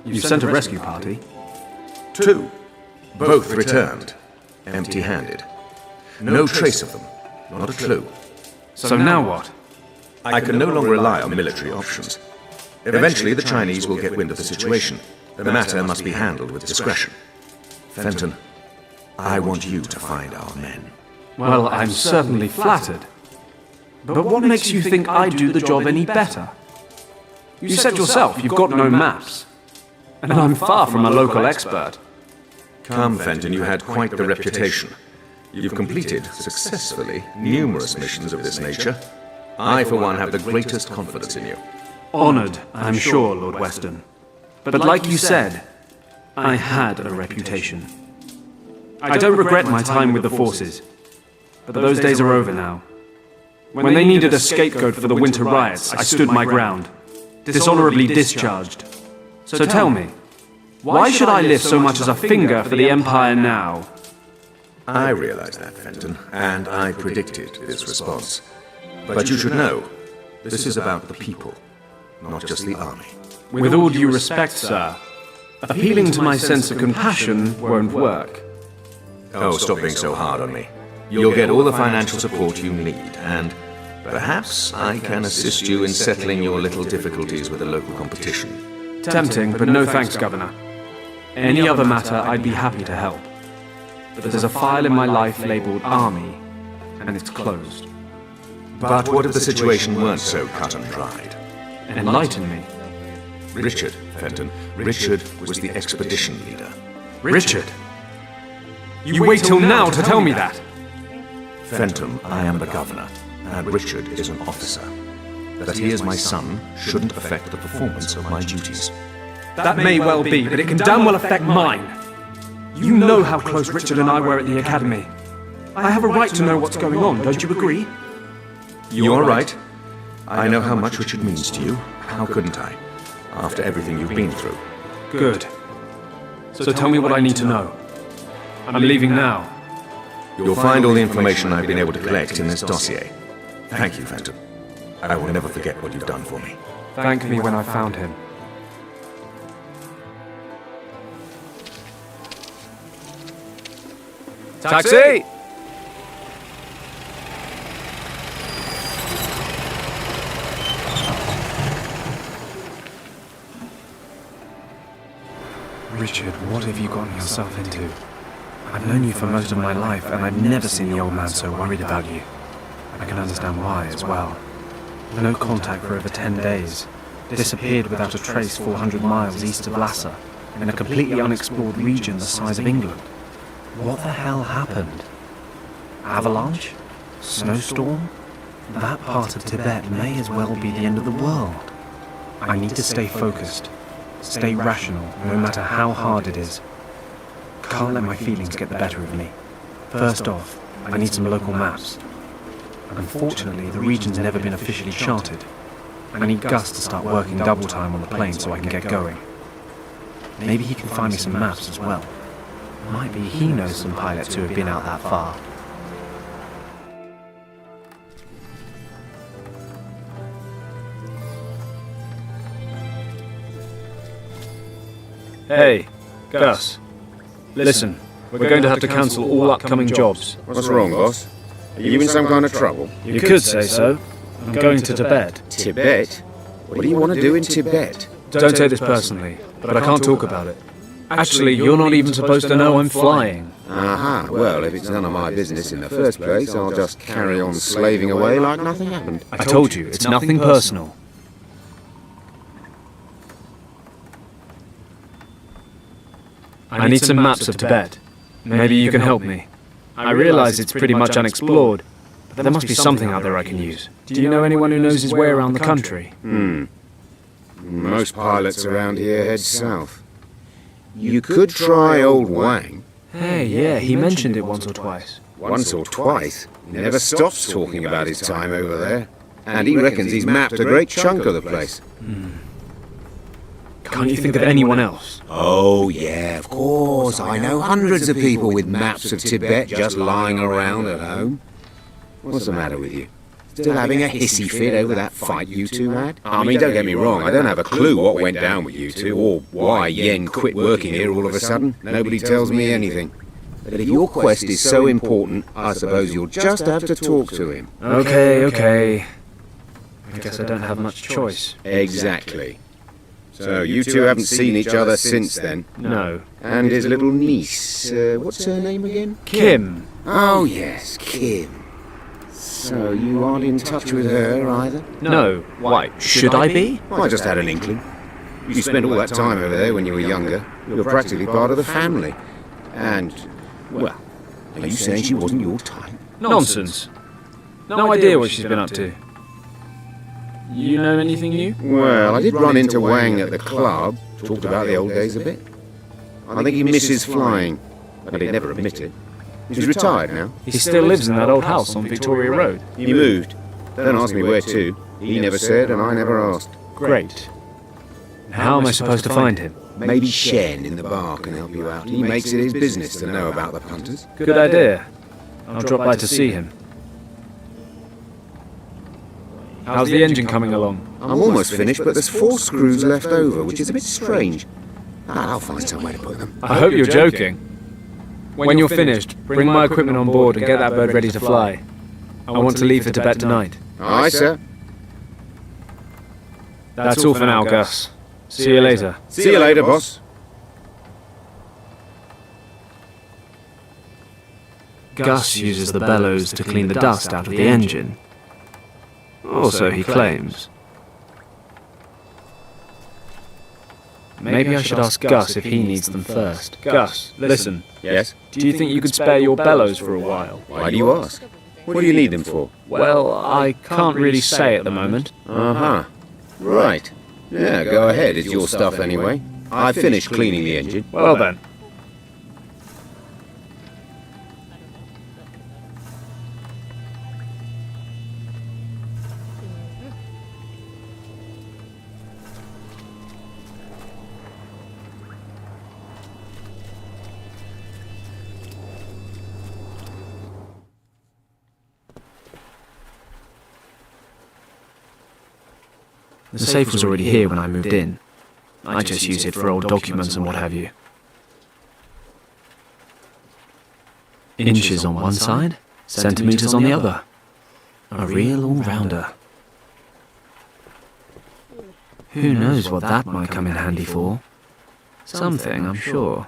You sent a rescue party? 2. Both returned, empty-handed. No trace of them, not a clue. So now what? I can no longer rely on military options. Eventually, the Chinese will get wind of the situation. The matter must be handled with discretion. Fenton, I want you to find our men. Well, I'm certainly flattered. But what makes you think I'd do the job any better? You said yourself you've got no maps. And I'm far from a local expert. Come, Fenton, you had quite the reputation. You've completed, successfully, numerous missions of this nature. I, for one, have the greatest confidence in you. Honoured, I'm sure, Lord Weston. But like you said, I had a reputation. I don't regret my time with the forces, but those days are over now. When they needed a scapegoat for the winter riots, I stood my ground, dishonourably discharged. So tell me, why should I lift so much as a finger for the Empire now? I realize that, Fenton, and I predicted this response. But you should know, this is about the people, not just the army. With all due respect, sir, appealing to my sense of compassion won't work. Oh, stop being so hard on me. You'll get all the financial support you need, and perhaps I can assist you in settling your little difficulties with the local competition. Tempting, but no thanks, Governor. Any other matter, I'd be happy to help. But there's a file in my life labelled Army, and it's closed. But what if the situation weren't so cut and dried? Enlighten me. Richard, Fenton. Richard was the expedition leader. Richard? You wait till now to tell me that? Fenton, I am the governor, and Richard is an officer. That he is my son shouldn't affect the performance of my duties. That may well be, but it can damn well affect mine. You know how close Richard and I were at the academy. I have a right to know what's going on, don't you agree? You're right. I know how much Richard means to you. How couldn't I? After everything you've been through. Good. So tell me what I need to know. I'm leaving now. You'll find all the information I've been able to collect in this dossier. Thank you, Fenton. I will never forget what you've done for me. Thank me when I found him. Taxi! Richard, what have you gotten yourself into? I've known you for most of my life, and I've never seen the old man so worried about you. I can understand why as well. No contact for over 10 days. Disappeared without a trace 400 miles east of Lhasa, in a completely unexplored region the size of England. What the hell happened? Avalanche? Snowstorm? That part of Tibet may as well be the end of the world. I need to stay focused. Stay rational, no matter how hard it is. Can't let my feelings get the better of me. First off, I need some local maps. Unfortunately, the region's never been officially charted. I need Gus to start working double time on the plane so I can get going. Maybe he can find me some maps as well. Might be he knows some pilots who have been out that far. Hey, Gus. Listen, we're going to have to cancel all upcoming jobs. What's wrong, boss? Are you in some kind of trouble? You could say so. I'm going to Tibet. Tibet? What do you want to do in Tibet? Don't take this personally, but I can't talk about it. Actually, you're not even supposed to know I'm flying. Aha, well, if it's none of my business in the first place, I'll just carry on slaving away like nothing happened. I told you, it's nothing personal. I need some maps of Tibet. Maybe you can help me. I realize it's pretty much unexplored, but there must be something out there I can use. Do you know anyone who knows his way around the country? Most pilots around here head south. You could try old Wang. Hey, yeah, he mentioned it once or twice. Once or twice? He never stops talking about his time over there. And he reckons he's mapped a great chunk of the place. Can't you think of anyone else? Oh, yeah, of course. I know hundreds of people with maps of Tibet just lying around at home. What's the matter with you? Still having a hissy fit over that fight you two had? I mean, don't get me wrong, I don't have a clue what went down with you two, or why Yen quit working here all of a sudden. Nobody tells me anything. But if your quest is so important, I suppose you'll just have to talk to him. Okay. I guess I don't have much choice. Exactly. So you two haven't seen each other since then? No. And his little niece, what's her name again? Kim. Oh yes, Kim. So you aren't in touch with her either? No. Why? Should I be? I just had an inkling. You spent all that time over there when you were younger. You're practically part of the family. And, well, are you saying she wasn't your type? Nonsense. No idea what she's been up to. You know anything new? Well, I did run into Wang at the club. Talked about the old days a bit. I think he misses flying, but he'd never admit it. He's retired now. He still lives in that old house on Victoria Road. He moved. Don't ask me where to. He never said, and I never asked. Great. How am I supposed to find him? Maybe Shen in the bar can help you out. He makes it his business to know about the punters. Good idea. I'll drop by to see him. How's the engine coming along? I'm almost finished, but there's 4 screws left over, which is a bit strange. I'll find some way to put them. I hope you're joking. When you're finished, bring my equipment on board and get that bird ready to fly. I want to leave for Tibet tonight. Aye, sir. That's all for now, Gus. See you later. See you later, boss. Gus uses the bellows to clean the dust out of the engine. Or so he claims. Maybe I should ask Gus if he needs them first. Gus, listen. Yes? Do you think you could spare your bellows for a while? Why do you ask? What do you need them for? Well, I can't really say at the moment. Uh-huh. Right. Yeah, go ahead. It's your stuff anyway. I finished cleaning the engine. Well then. The safe was already here when I moved in. I just use it for old documents and what have you. Inches on one side, centimeters on the other. A real all-rounder. Who knows what that might come in handy for? Something, I'm sure.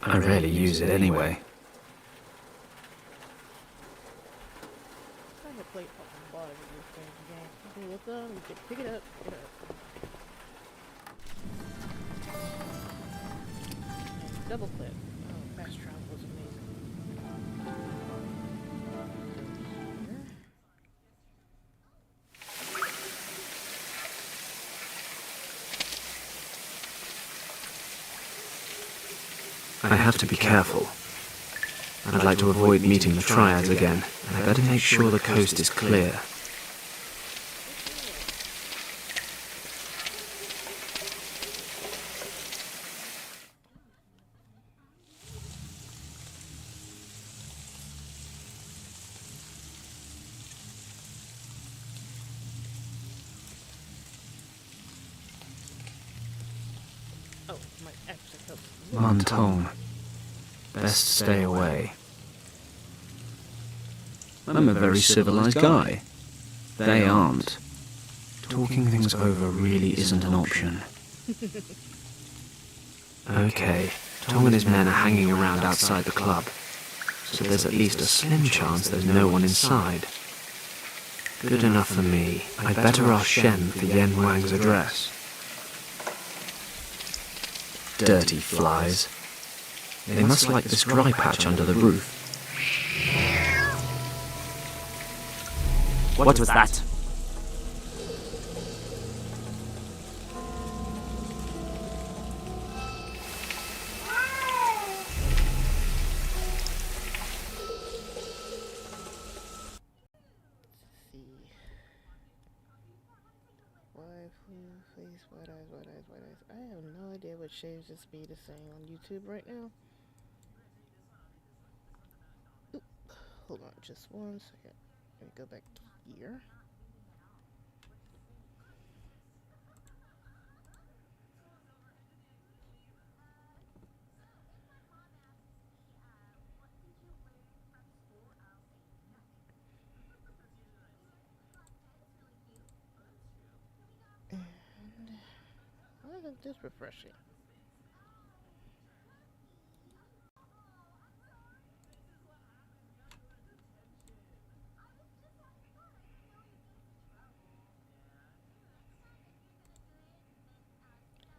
I rarely use it anyway. I have a plate on the bottom of this thing again. Okay, look up, you can pick it up, And double click. Oh, fast travel was amazing. I have to be careful. I'd like to avoid meeting the Triads again, and I better make sure the coast is clear. Oh, my accent helps. Montone. Best stay away. I'm a very civilized guy. They aren't. Talking things over really isn't an option. Okay, Tom and his men are hanging around outside the club, so there's at least a slim chance there's no one inside. Good enough for me. I'd better ask Shen for Yen Wang's address. Dirty flies. They must like this dry patch under the roof. What was that? White eyes. I have no idea what shades this speed is saying on YouTube right now. Oop. Hold on just one second. Let me go back here. Why isn't this refreshing?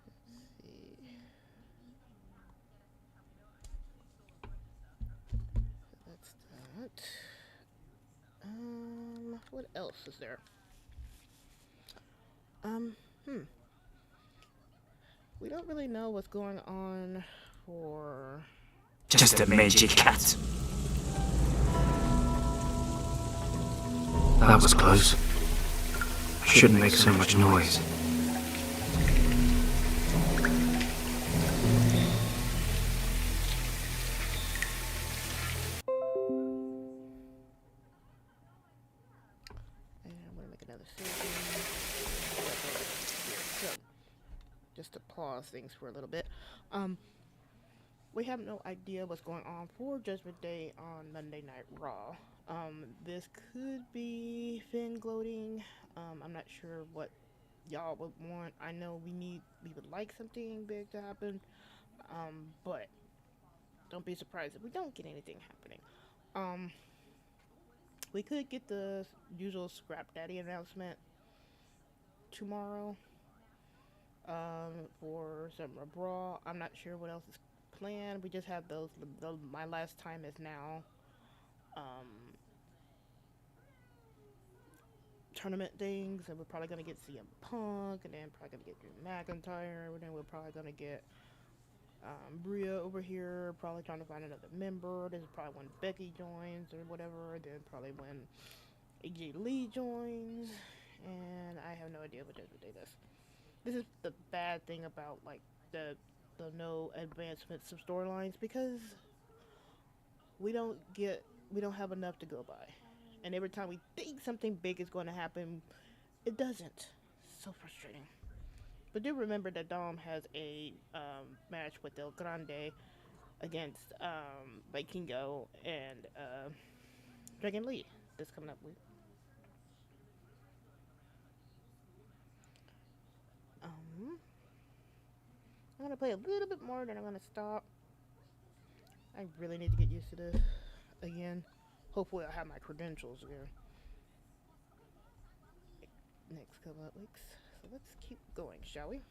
Let's see. That's that. What else is there? We don't really know what's going on for... Just a magic cat. That was close. I shouldn't make so much noise. Just to pause things for a little bit. We have no idea what's going on for Judgment Day on Monday Night Raw. This could be Finn gloating. I'm not sure what y'all would want. I know we would like something big to happen. But don't be surprised if we don't get anything happening. We could get the usual Scrap Daddy announcement tomorrow. For Summer Brawl. I'm not sure what else is planned. We just have those, My Last Time Is Now tournament things, and we're probably going to get CM Punk, and then probably going to get Drew McIntyre, and then we're probably going to get Bria over here, probably trying to find another member. This is probably when Becky joins or whatever, then probably when AJ Lee joins, and I have no idea what Judgment Day does. This is the bad thing about, like, the no advancements of storylines, because we don't have enough to go by. And every time we think something big is going to happen, it doesn't. So frustrating. But do remember that Dom has a match with El Grande against Vikingo and Dragon Lee this coming up week. I'm going to play a little bit more, then I'm going to stop. I really need to get used to this again. Hopefully I'll have my credentials again next couple of weeks. So let's keep going, shall we?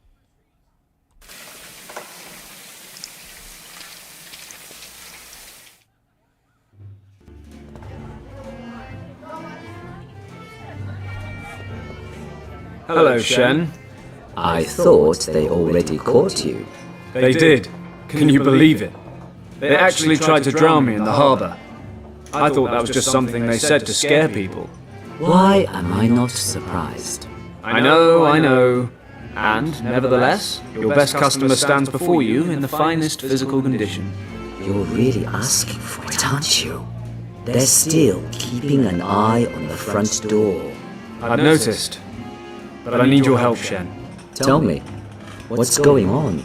Hello, Shen. I thought they already caught you. They did. Can you believe it? They actually tried to drown me in the harbour. I thought that was just something they said to scare people. Why am I not surprised? I know. And, nevertheless, your best customer stands before you in the finest physical condition. You're really asking for it, aren't you? They're still keeping an eye on the front door. I've noticed. But I need your help, Shen. Tell me, what's going on?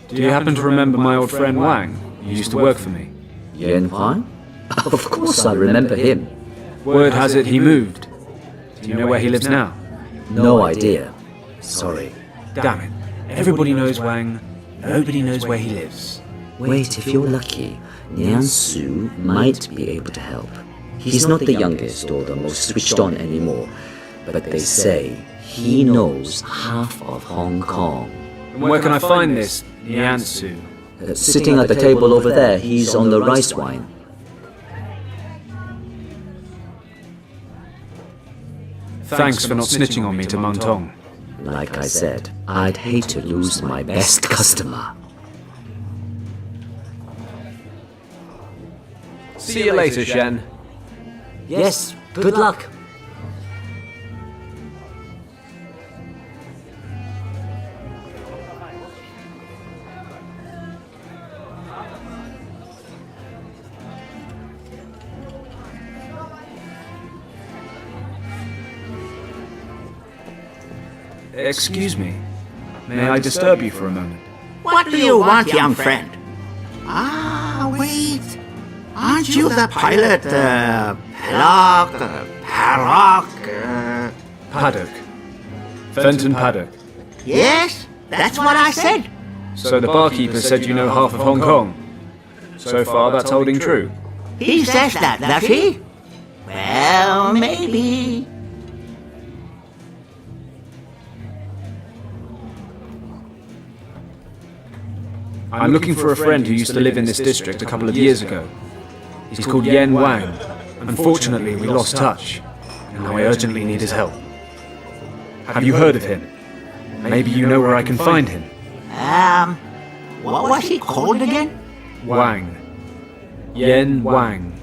Do you happen to remember my old friend Wang? He used to work for me. Yan Huan? Of course I remember him. Word has it he moved. Do you know where he lives now? No idea. Sorry. Damn it. Everybody knows Wang. Nobody knows where he lives. Wait, if you're lucky, Nian Su might be able to help. He's not the youngest or the most switched on anymore, but they say he knows half of Hong Kong. And where can I find this Nian Su? Sitting at the table over there, he's on the rice wine. Thanks for not snitching on me to Mantong. Like I said, I'd hate to lose my best customer. See you later, Shen. Yes, good luck. Excuse me. May I disturb you for a moment? What do you want, young friend? Ah, wait. Aren't you the pilot, Paddock. Fenton Paddock. Yes, that's what I said. So the barkeeper said you know half of Hong Kong. So far, that's holding true. He says that, does he? Well, maybe. I'm looking for a friend who used to live in this district a couple of years ago. He's called Yan Wang. Unfortunately, we lost touch, and now I urgently need his help. Have you heard of him? Maybe you know where I can find him. What was he called again? Wang. Yan Wang.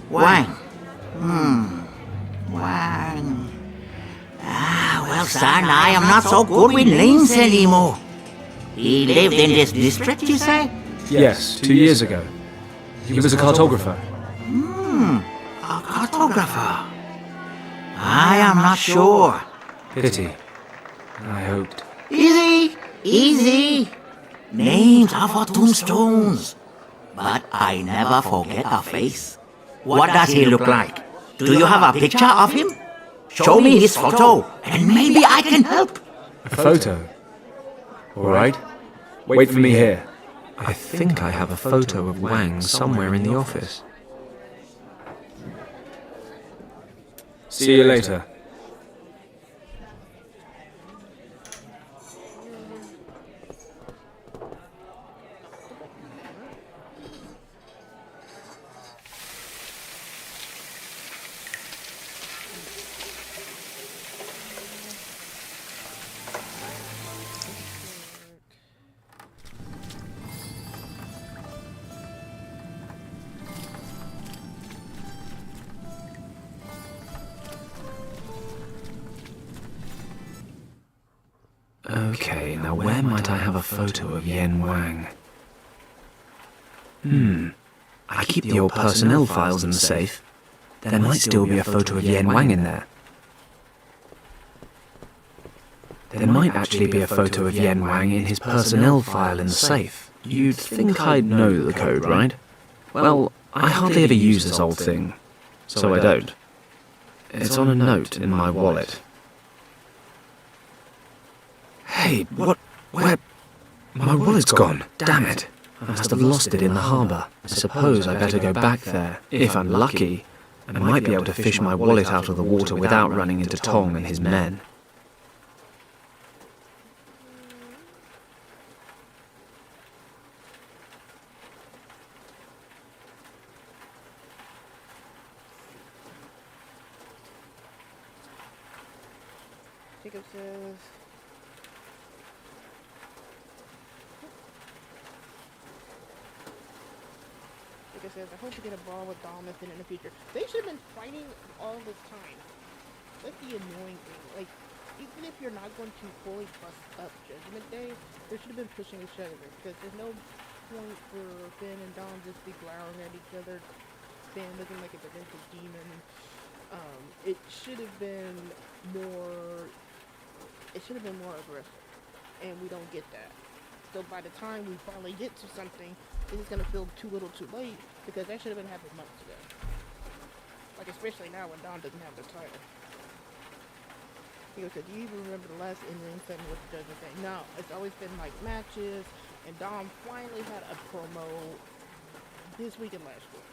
Wang. Wang. Well, son, I am not so good with names anymore. He lived in this district, you say? Yes, 2 years ago. He was a cartographer. A cartographer. I am not sure. Pity. I hoped. Easy. Names are for tombstones. But I never forget a face. What does he look like? Do you have a picture of him? Show me his photo, and maybe I can help. A photo? All right. Wait for me here. I think I have a photo of Wang somewhere in the office. See you later. Okay, now where might I have a photo of Yan Wang? I keep the old personnel files in the safe. There might still be a photo of Yan Wang in there. There might actually be a photo of Yan Wang in his personnel file in the safe. You'd think I'd know the code, right? Well, I hardly ever use this old thing, so I don't. It's on a note in my wallet. Hey, what? Where? My wallet's gone. Damn it. I must have lost it in the harbour. I suppose I better go back there. If I'm lucky, I might be able to fish my wallet out of the water without running into Tong and his men. Jacob says... Jessica says, I hope to get a brawl with Dom in the future. They should have been fighting all this time. That's the annoying thing. Like, even if you're not going to fully bust up Judgment Day, they should have been pushing each other. Because there's no point for Finn and Dom just be glowering at each other. Finn looking like a demented demon. It should have been more... It should have been more aggressive. And we don't get that. So by the time we finally get to something, it's going to feel too little too late, because that should have been happening months ago. Like, especially now when Dom doesn't have the title. He goes, do you even remember the last in-ring segment with the Judgment Day? No, it's always been like matches, and Dom finally had a promo this week and last week.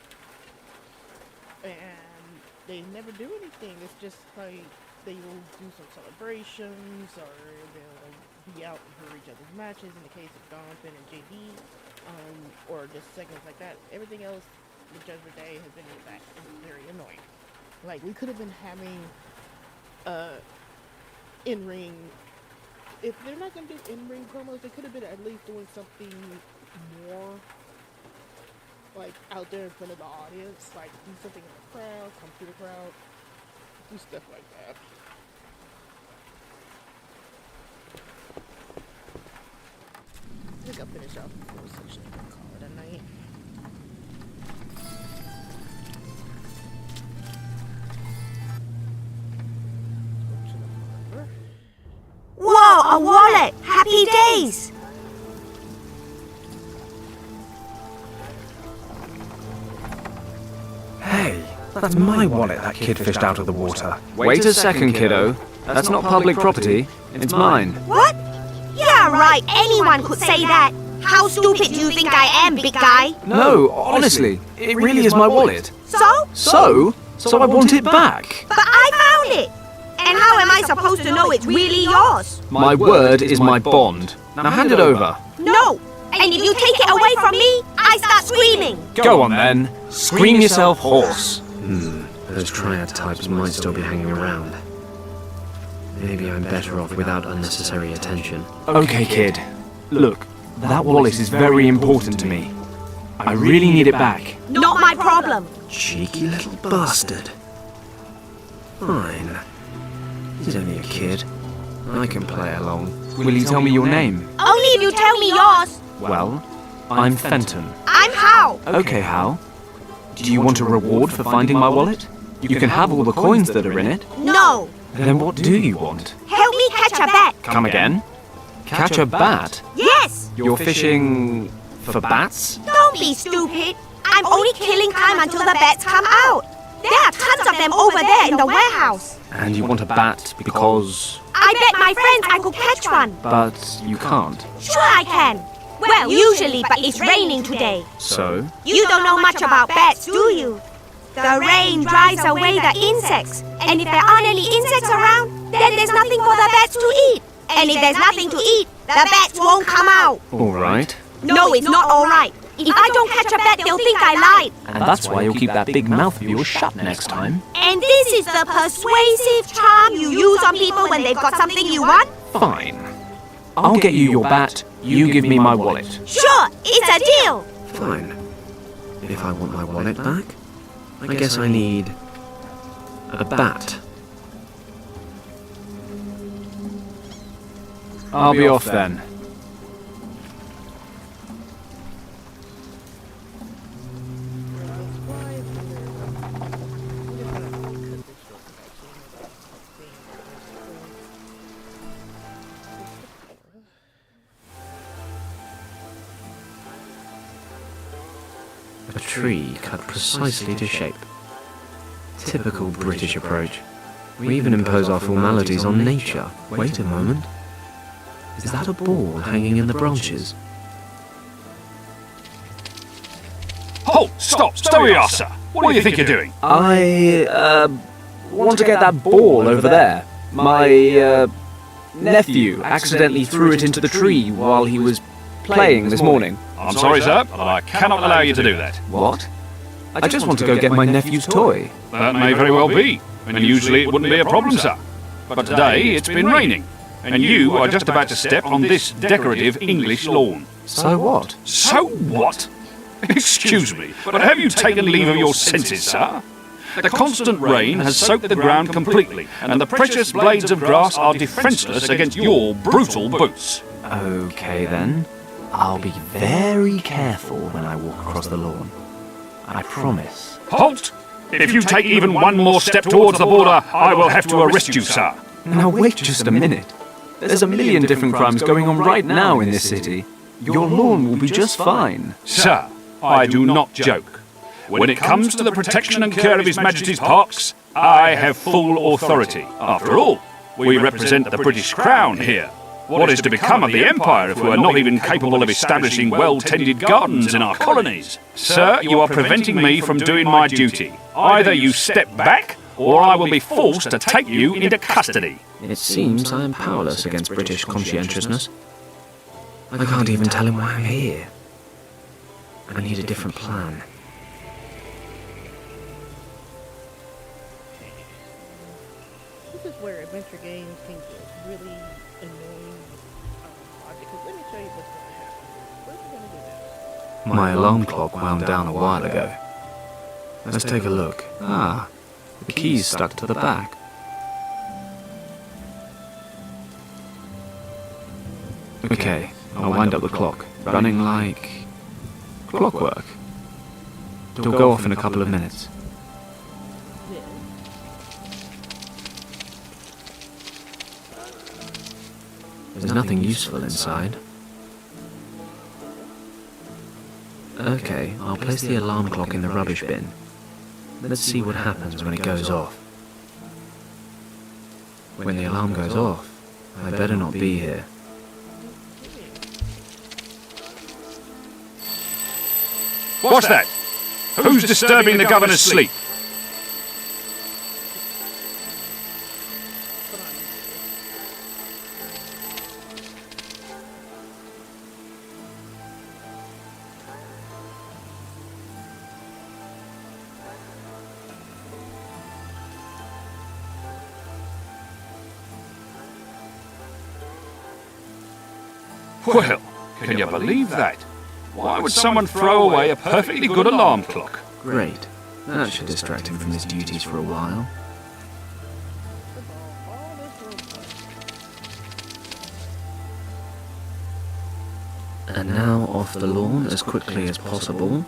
And they never do anything. It's just like they will do some celebrations, or they'll be out for each other's matches in the case of Dom, Finn, and JD, or just segments like that. Everything else, the Judgment Day has been in the back. It's very annoying. Like, we could have been having in-ring. If they're not going to do in-ring promos, they could have been at least doing something more, like, out there in front of the audience. Like, do something in the crowd, come to the crowd, do stuff like that. I think I'll finish off the first section and call it a night. Whoa, a wallet! Happy days! Hey, that's my wallet that kid fished out of the water. Wait a second, kiddo. That's not public property. It's mine. What? Yeah, right, anyone could say that. How stupid do you think I am, big guy? No, honestly, it really is my wallet. So? So I want it back. But I found it! And how am I supposed to know it's really yours? My word is my bond. Now hand it over. No! And if you take it away from me, I start screaming! Go on then. Scream yourself hoarse. Those triad types might still be hanging around. Maybe I'm better off without unnecessary attention. Okay, kid. Look, that wallet is very important to me. I really need it back. Not my problem! Cheeky little bastard. Fine. He's only a kid. I can play along. Will you tell me your name? Only if you tell me yours! Well, I'm Fenton. I'm Hal! Okay, Hal. Do you want a reward for finding my wallet? You can have all the coins that are in it. No! Then what do you want? Help me catch a bat! Come again? Catch a bat? Yes! You're fishing for bats? Don't be stupid! I'm only killing time until the bats come out! There are tons of them over there in the warehouse! And you want a bat because... I bet my friends I could catch one! But you can't. Sure I can! Well, usually, but it's raining today. So? You don't know much about bats, do you? The rain drives away the insects. And if there aren't any insects around, then there's nothing for the bats to eat. And if there's nothing to eat, the bats won't come out. Alright. No, it's not alright. If I don't catch a bat, they'll think I lied. And that's why you'll keep that big mouth of yours shut next time. And this is the persuasive charm you use on people when they've got something you want? Fine. I'll get you your bat, you give me my wallet. Sure, it's a deal! Fine. If I want my wallet back, I guess I need a bat. I'll be off then. A tree cut precisely to shape. Typical British approach. We even impose our formalities on nature. Wait a moment. Is that a ball hanging in the branches? Halt! Stop! Stop where you are, sir! What do you think you're doing? I, want to get that ball over there. My, nephew accidentally threw it into the tree while he was playing this morning. I'm sorry, sir, but I cannot allow you to do that. What? I just want to go get my nephew's toy. That may very well be, and usually it wouldn't be a problem, sir. But today it's been raining, and you are just about to step on this decorative English lawn. So what? So what? Excuse me, but have you taken leave of your senses, sir? The constant rain has soaked the ground completely, and the precious blades of grass are defenceless against your brutal boots. Okay then. I'll be very careful when I walk across the lawn. I promise. Halt! If you take even one more step towards the border, I will have to arrest you, sir. Now wait just a minute. There's a million different crimes going on right now in this city. Your lawn will be just fine. Sir, I do not joke. When it comes to the protection and care of His Majesty's parks, I have full authority. After all, we represent the British Crown here. What is to become of the Empire if we are not even capable of establishing well-tended gardens in our colonies? Sir, you are preventing me from doing my duty. Either you step back, or I will be forced to take you into custody. It seems I am powerless against British conscientiousness. I can't even tell him why I'm here. I need a different plan. This is where adventure games can get really annoying logic. Let me show you what's going to happen. What are we going to do now? My alarm clock wound down a while ago. Let's take a look. Ah, the key's stuck to the back. Okay, I'll wind up the clock, running like clockwork. It'll go off in a couple of minutes. There's nothing useful inside. Okay, I'll place the alarm clock in the rubbish bin. Let's see what happens when it goes off. When the alarm goes off, I better not be here. What's that? Who's disturbing the governor's sleep? Well, can you believe that? Why would someone throw away a perfectly good alarm clock? Great. That should distract him from his duties for a while. And now off the lawn as quickly as possible.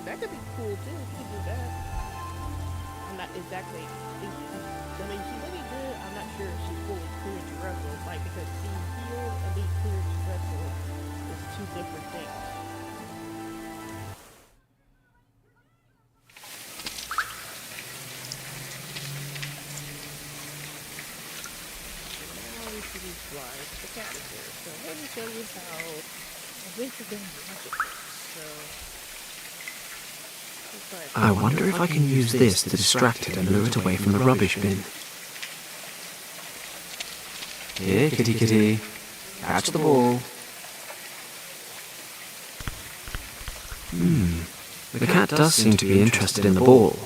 That could be cool too. You could do that. I'm not exactly thinking. I mean, she's really good. I'm not sure if she's fully cleared to wrestle. Like, because being healed and being cleared to wrestle is two different things. Now we see these flies. The cat is there. So let me show you how adventure game magic works. So. I wonder if I can use this to distract it and lure it away from the rubbish bin. Here, kitty kitty. Catch the ball. The cat does seem to be interested in the ball.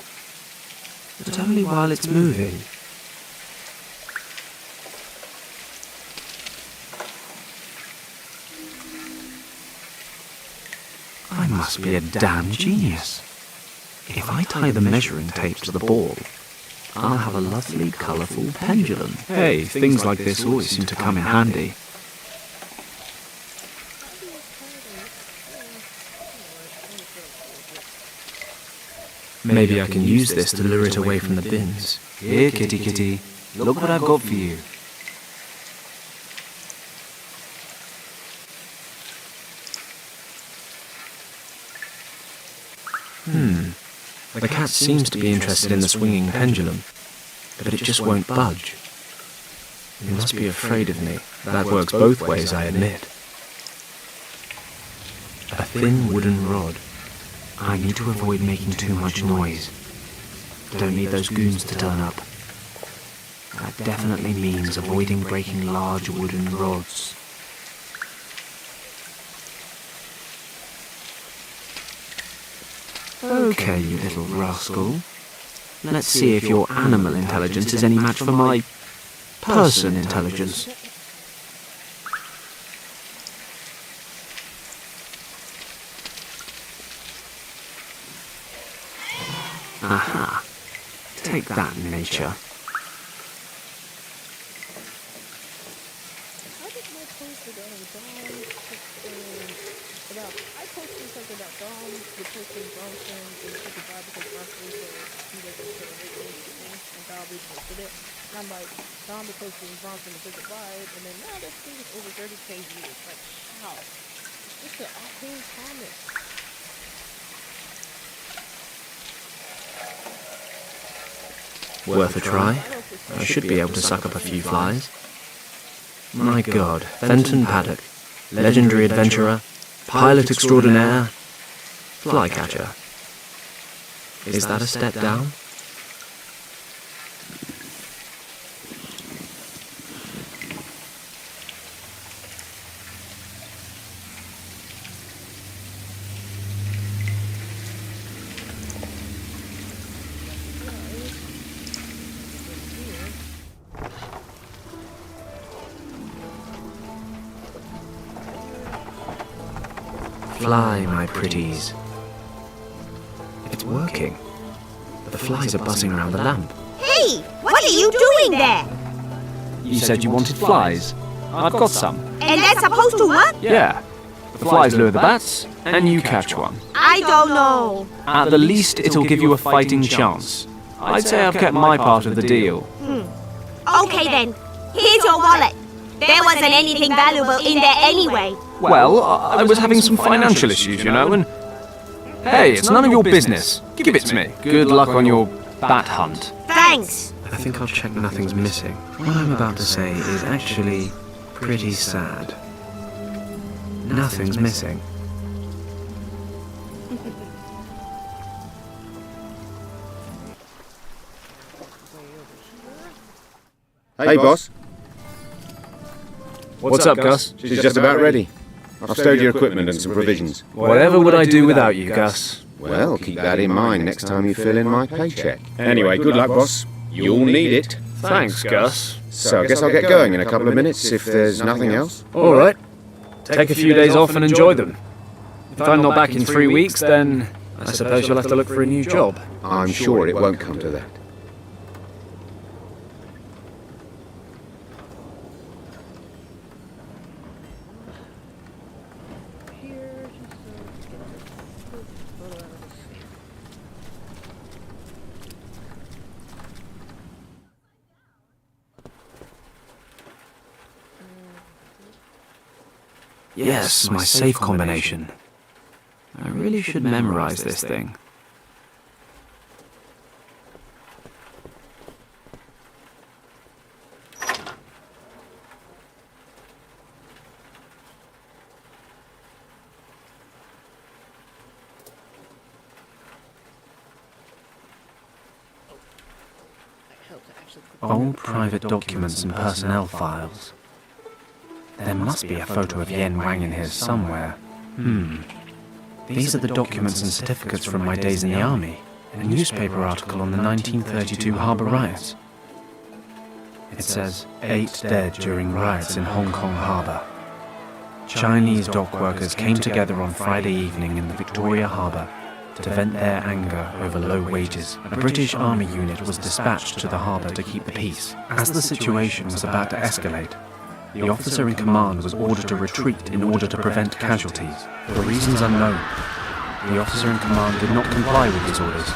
But only while it's moving. I must be a damn genius. If I tie the measuring tape to the ball, I'll have a lovely, colourful pendulum. Hey, things like this always seem to come in handy. Maybe I can use this to lure it away from the bins. Here, kitty kitty, look what I've got for you. The cat seems to be interested in the swinging pendulum, but it just won't budge. You must be afraid of me. That works both ways, I admit. A thin wooden rod. I need to avoid making too much noise. Don't need those goons to turn up. That definitely means avoiding breaking large wooden rods. Okay, you little rascal. Let's see if your animal intelligence is any match for my person intelligence. Aha. Take that, nature. I posted something about Dom, the posting Bronson, and the second guy because Bronson said he wasn't sure what it was, and Dom reposted it. And I'm like, Dom is posting Bronson the second vibe, and then now this thing is over 30k views. Like, how? It's just an awkward comment. Worth a try. I should be able to suck up a few flies. My God, Fenton Paddock, legendary adventurer, pilot extraordinaire, flycatcher. Is that a step down? Fly, my pretties. It's working. The flies are buzzing around the lamp. Hey, what are you doing there? You said you wanted flies. I've got some. And that's supposed to work? Yeah. The flies lure the bats, and you catch one. I don't know. At the least, it'll give you a fighting chance. I'd say I've kept my part of the deal. Okay then, here's your wallet. There wasn't anything valuable in there anyway. Well, I was having some financial issues, you know, and... Hey, it's none of your business. Give it to me. Good luck on your bat hunt. Thanks. I think I'll check nothing's missing. What I'm about to say is actually pretty sad. Nothing's missing. Hey, boss. What's up, Gus? She's just about ready. I've stowed your equipment and some provisions. Whatever would I do without you, Gus? Well, keep that in mind next time you fill in my paycheck. Anyway, good luck, boss. You'll need it. Thanks, Gus. So I guess I'll get going in a couple of minutes if there's nothing else. All right. Take a few days off and enjoy them. If I'm not back in 3 weeks, then I suppose you'll have to look for a new job. I'm sure it won't come to that. Yes, my safe combination. I really should memorize this thing. Old private documents and personnel files. There must be a photo of Yen Wang in here somewhere. These are the documents and certificates from my days in the army. A newspaper article on the 1932 Harbour riots. It says, 8 dead during riots in Hong Kong Harbour. Chinese dock workers came together on Friday evening in the Victoria Harbour to vent their anger over low wages. A British army unit was dispatched to the harbour to keep the peace. As the situation was about to escalate, the officer in command was ordered to retreat in order to prevent casualties. For reasons unknown, the officer in command did not comply with his orders.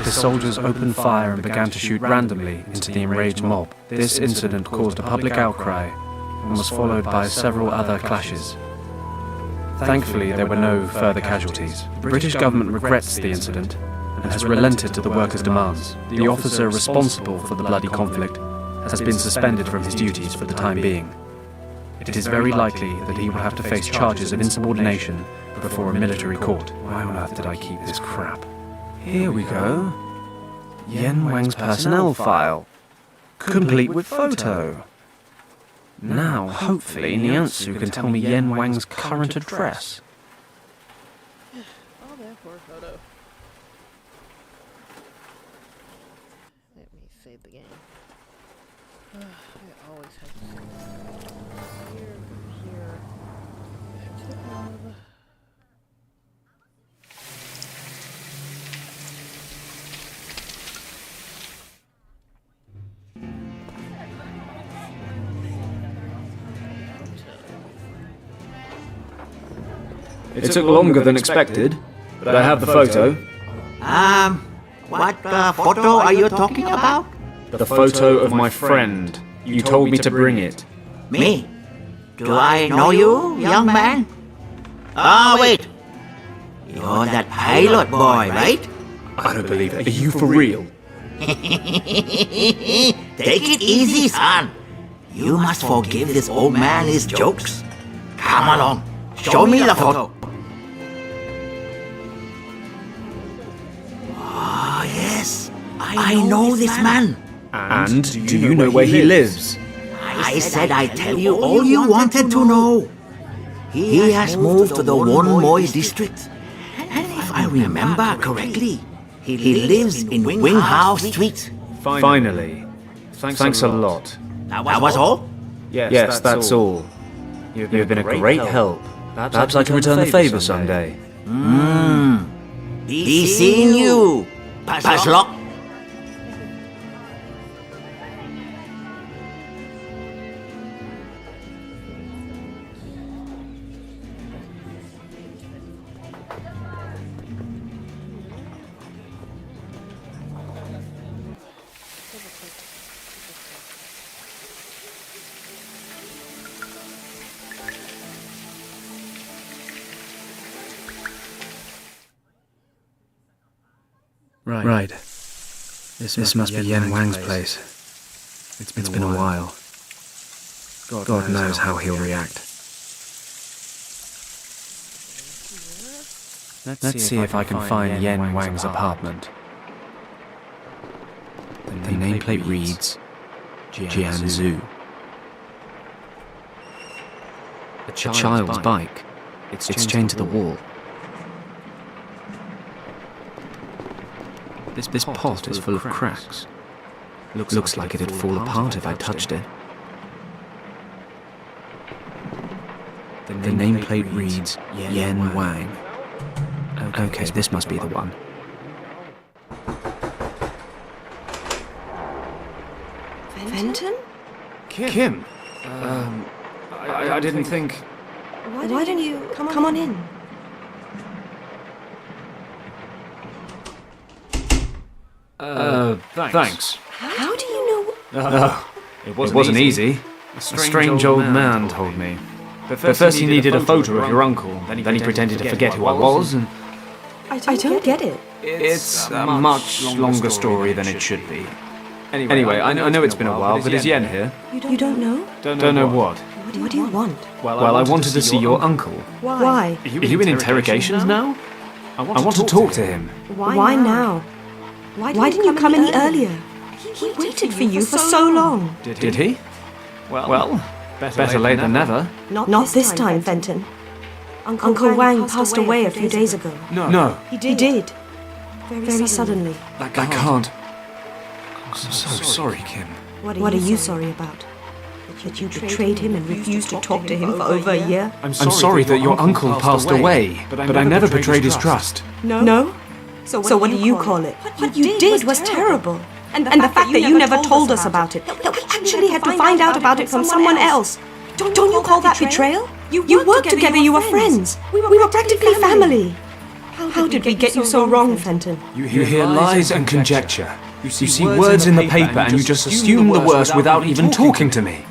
The soldiers opened fire and began to shoot randomly into the enraged mob. This incident caused a public outcry and was followed by several other clashes. Thankfully, there were no further casualties. The British government regrets the incident and has relented to the workers' demands. The officer responsible for the bloody conflict has been suspended from his duties for the time being. It is very likely that he will have to face charges of insubordination before a military court. Why on earth did I keep this crap? Here we go. Yen Wang's personnel file, complete with photo. Now, hopefully, Niansu can tell me Yen Wang's current address. All that for a photo. Let me save the game. I always have to save here, back to the hub. It took longer than expected, but I have the photo. What photo are you talking about? The photo of my friend. You told me to bring it. Me? Do I know you, young man? Oh, wait. You're that pilot boy, right? I don't believe it. Are you for real? Take it easy, son. You must forgive this old man his jokes. Come along. Show me the photo. Oh, yes. I know this man. And do you know where he lives? I said I'd tell you all you wanted to know. He has moved to the Wonmoy district. And if I remember correctly, he lives in Winghao Street. Finally. Thanks a lot. That was all? Yes, that's all. You've been a great help. Perhaps I can return the favor someday. Be seeing you, Paslock. Right. This must be Yen Wang's place. It's been a while. God knows how he'll react. Let's see if I can find Yen Wang's apartment. The nameplate reads Jianzhu. A child's bike. It's chained to the wall. This pot is full of cracks. Looks like it'd fall apart if I touched it. The nameplate reads Yen Wang. Okay, this must be the one. Fenton? Kim? I didn't think... Why don't you come on in? Thanks. How do you know? It wasn't easy. A strange old man told me. But first he needed a photo of your uncle, then he pretended to forget who I was, and... I don't get it. It's a much longer story than it should be. Anyway, I know it's been a while, but is Yen here? You don't know? Don't know what? What do you want? Well, I wanted to see your uncle. Why? Are you in interrogations now? I want to talk to him. Why now? Why didn't you come any earlier? He waited for you for so long. Did he? Well, better late than never. Not this time, Fenton. Uncle Wang passed away a few days ago. No. He did. Very suddenly. I can't. I'm so sorry, Kim. What are you sorry about? That you betrayed him and refused to talk to him for over a year? I'm sorry that your uncle passed away, but I never betrayed his trust. No? So what do you call it? What you did was terrible. And the fact that you never told us about it, that we actually had to find out about it from someone else. Don't you call that betrayal? You worked together, you were friends. We were practically family. How did we get you so wrong, Fenton? You hear lies and conjecture. You see words in the paper and you just assume the worst without even talking to me.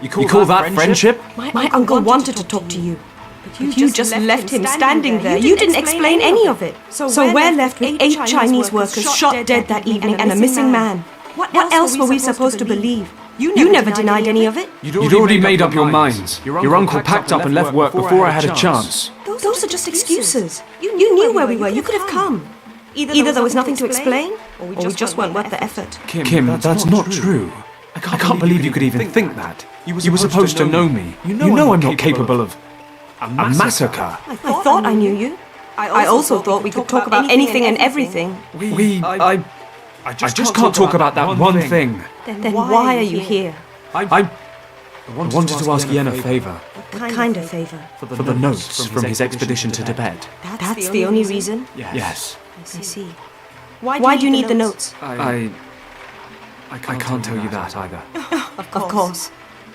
You call that friendship? My uncle wanted to talk to you. But you just left him standing there. You didn't explain any of it. So we're left with 8 Chinese workers shot dead that evening and a missing man. What else were we supposed to believe? You never denied any of it. You'd already made up your minds. Your uncle packed up and left work before I had a chance. Those are just excuses. You knew where we were. You could have come. Either there was nothing to explain, or we just weren't worth the effort. Kim, that's not true. I can't believe you could even think that. You were supposed to know me. You know I'm not capable of a massacre. I thought I knew you. I also thought we could talk about anything and everything. I just can't talk about that one thing. Then why are you here? I wanted to ask Yen a favour. What kind of favour? For the notes from his expedition to Tibet. That's the only reason? Yes. I see. Why do you need the notes? I can't tell you that either. Of course.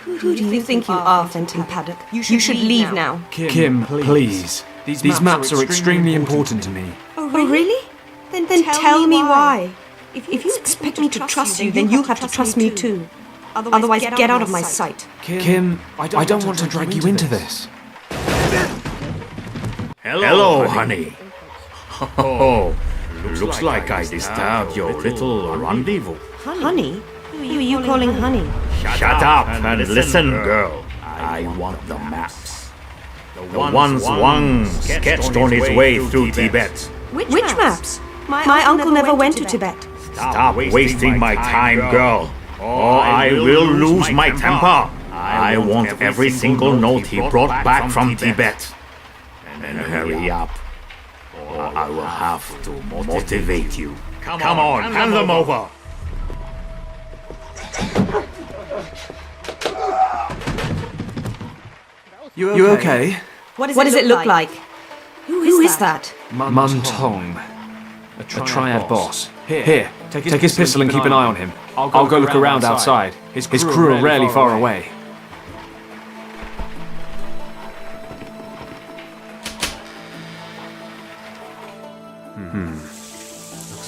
Who do you think you are, Fenton Paddock? You should leave now. Kim, please. These maps are extremely important to me. Oh, really? Then tell me why. If you expect me to trust you, then you'll have to trust me too. Otherwise, get out of my sight. Kim, I don't want to drag you into this. Hello, honey. Oh, looks like I disturbed your little rendezvous. Honey? Who are you calling honey? Shut up and listen, girl. I want the maps. The ones Wang sketched on his way through Tibet. Which maps? My uncle never went to Tibet. Stop wasting my time, girl, or I will lose my temper. I want every single note he brought back from Tibet. And hurry up, or I will have to motivate you. Come on, hand them over. You okay? What does it look like? Who is that? Mun Tong, a triad boss. Here, take his pistol and keep an eye on him. I'll go look around outside. His crew are rarely far away.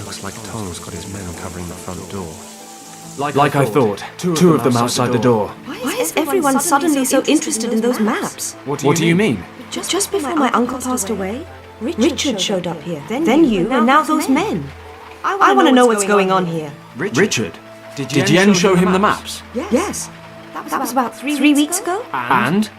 Looks like Tong's got his men covering the front door. Like I thought, two of them outside the door. Why is everyone suddenly so interested in those maps? What do you mean? Just before my uncle passed away, Richard showed up here. Then you, and now those men. I want to know what's going on here. Richard? Did Yen show him the maps? Yes. That was about 3 weeks ago. And?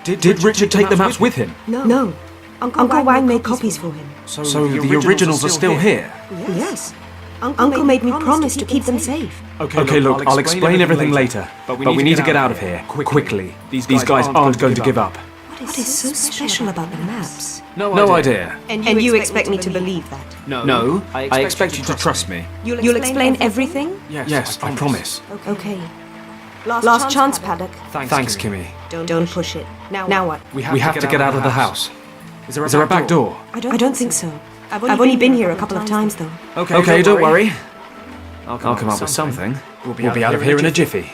Did Richard take the maps with him? No. Uncle Wang made copies for him. So the originals are still here? Yes. Uncle made me promise to keep them safe. Okay, look, I'll explain everything later. But we need to get out of here, quickly. These guys aren't going to give up. What is so special about the maps? No idea. And you expect me to believe that? No, I expect you to trust me. You'll explain everything? Yes, I promise. Okay. Last chance, Paddock. Thanks, Kimmy. Don't push it. Now what? We have to get out of the house. Is there a back door? I don't think so. I've only been here a couple of times, though. Okay, don't worry. I'll come up with something. We'll be out of here in a jiffy.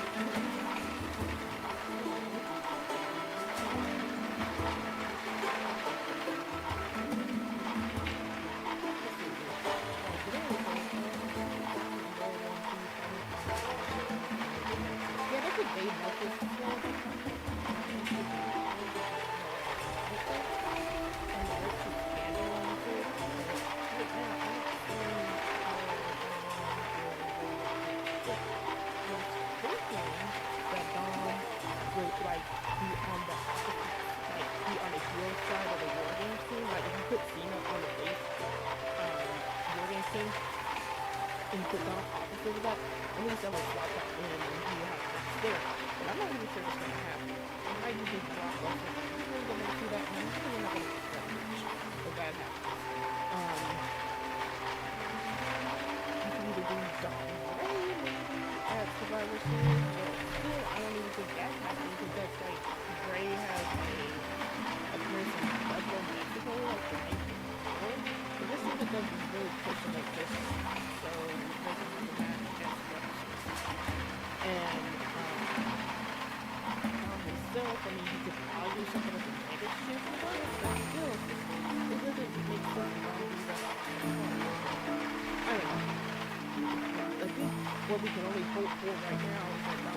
What we can only hope for right now is that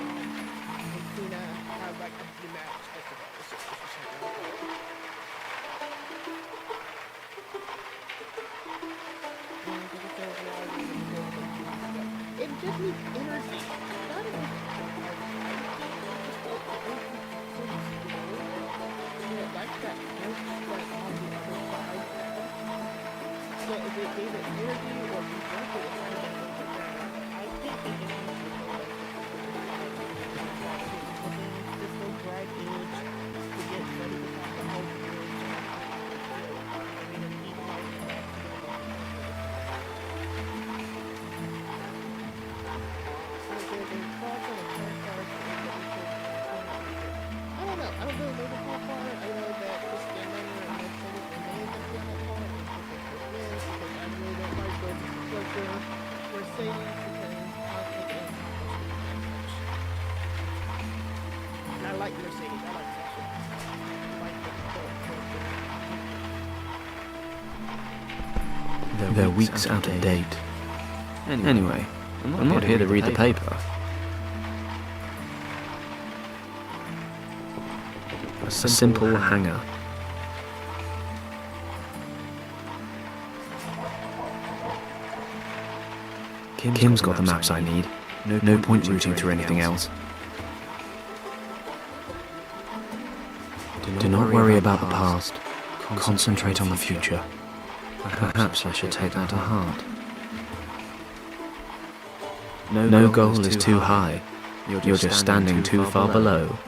and Tina have like a rematch at the it just needs energy. but if it gave it energy or you drank it, it might have been a little bit better. I think it just needs to go like this little dry edge to get ready to have the whole edge. I mean, it's even like that. I don't know. I don't really know the whole part. I know that this game owner and most of it may have been that part because I really don't like what we're saying because I think it is and I like Mercedes. I like Sasha. I like They're weeks out of date. Anyway, I'm not here to read the paper. A simple hanger. Kim's got the maps I need. No point rooting through anything else. Do not worry about the past. Concentrate on the future. Perhaps I should take that to heart. No goal is too high. You're just standing too far below.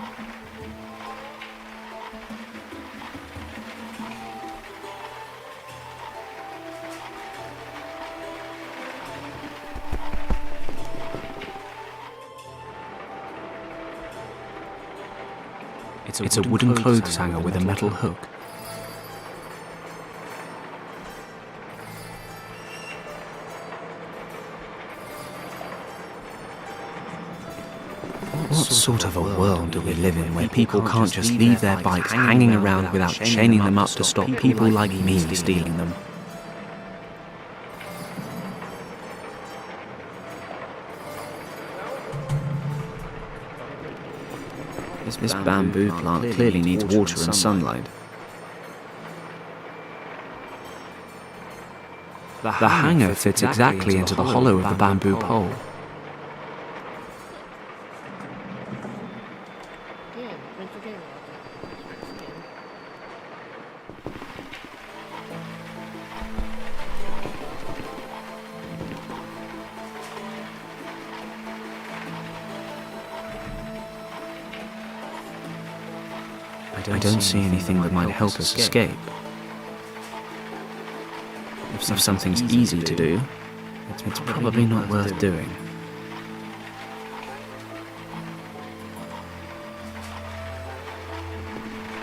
It's a wooden clothes hanger with a metal hook. What sort of a world do we live in where people can't just leave their bikes hanging around without chaining them up to stop people like me stealing them? This bamboo plant clearly needs water and sunlight. The hanger fits exactly into the hollow of the bamboo pole. I don't see anything that might help us escape. If something's easy to do, it's probably not worth doing.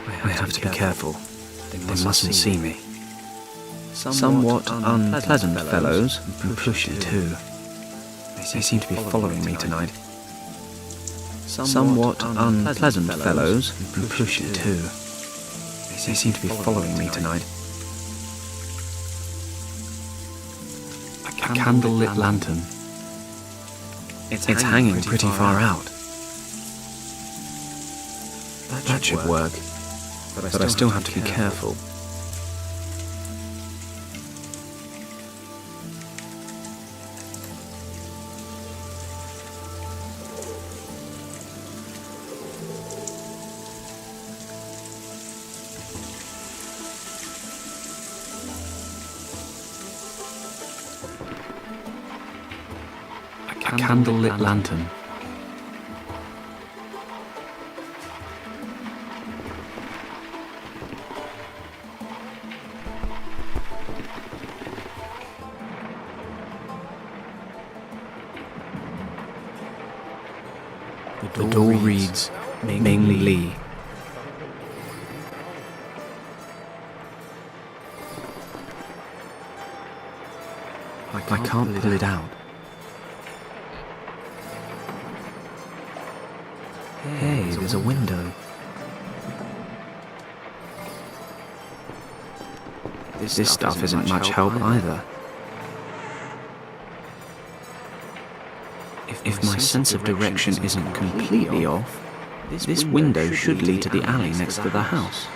I have to be careful. They mustn't see me. Somewhat unpleasant fellows, and pushy too. They seem to be following me tonight. Somewhat unpleasant fellows, and pushy too. They seem to be following me tonight. A candle-lit lantern. It's hanging pretty far out. That should work, but I still have to be careful. A candle-lit lantern. The door reads, Ming Li. I can't pull it out. Hey, there's a window. This stuff isn't much help either. If my sense of direction isn't completely off, this window should lead to the alley next to the house.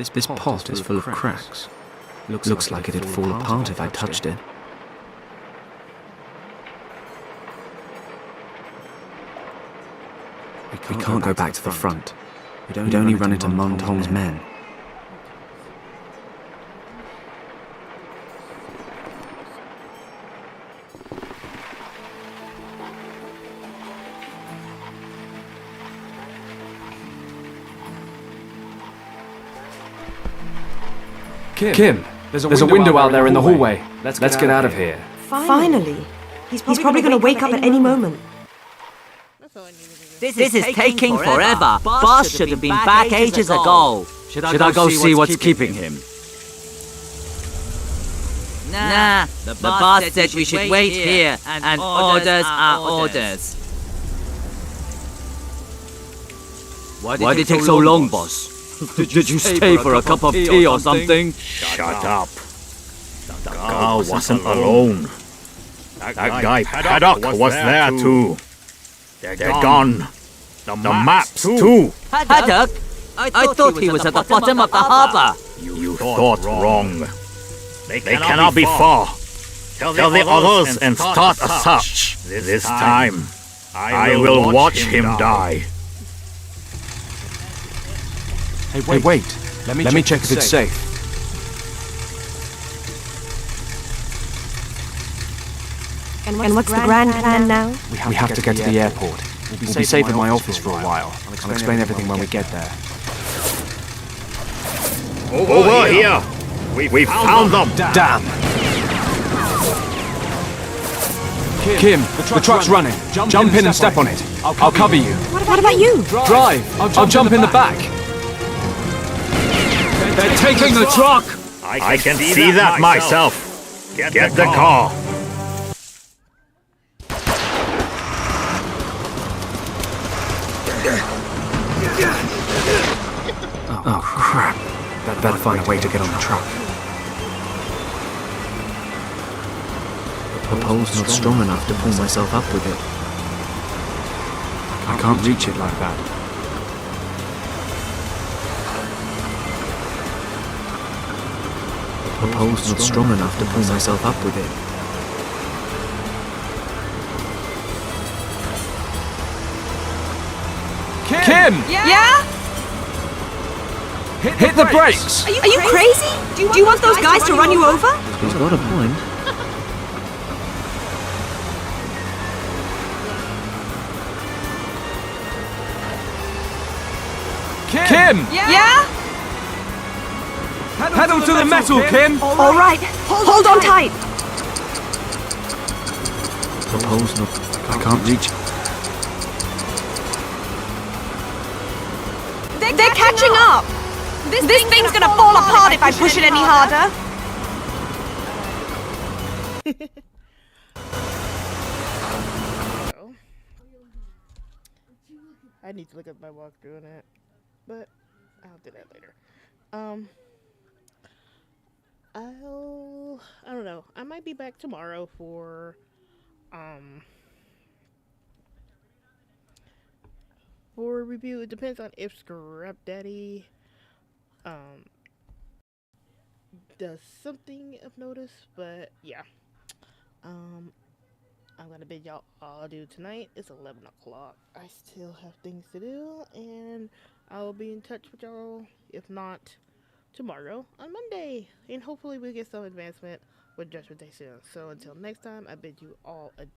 This pot is full of cracks. Looks like it'd fall apart if I touched it. We can't go back to the front. We'd only run into Montong's men. Kim, there's a window out there in the hallway. Let's get out of here. Finally. He's probably going to wake up at any moment. This is taking forever. Boss should have been back ages ago. Should I go see what's keeping him? Nah, the boss said we should wait here, and orders are orders. Why did it take so long, boss? Did you stay for a cup of tea or something? Shut up. The girl wasn't alone. That guy Paddock was there too. They're gone. The maps too. Paddock? I thought he was at the bottom of the harbor. You thought wrong. They cannot be far. Tell the others and start a search. This time, I will watch him die. Hey, wait. Let me check if it's safe. And what's the grand plan now? We have to get to the airport. We'll be safe in my office for a while. I'll explain everything when we get there. Over here! We found them! Damn! Kim, the truck's running. Jump in and step on it. I'll cover you. What about you? Drive! I'll jump in the back. They're taking the truck! I can see that myself. Get the car. Oh, crap. Better find a way to get on the truck. The pole's not strong enough to pull myself up with it. I can't reach it like that. The pole's not strong enough to pull myself up with it. Kim! Yeah? Hit the brakes! Are you crazy? Do you want those guys to run you over? He's got a point. Kim! Yeah? Pedal to the metal, Kim! All right. Hold on tight. The pole's not... I can't reach it. They're catching up. This thing's gonna fall apart if I push it any harder. I need to look at my walkthrough on it, but I'll do that later. I don't know. I might be back tomorrow for a review. It depends on if Scrap Daddy does something of notice, but yeah. I'm gonna bid y'all adieu tonight. It's 11 o'clock. I still have things to do, and I'll be in touch with y'all, if not tomorrow, on Monday. And hopefully we get some advancement with Judgment Day soon. So until next time, I bid you all adieu.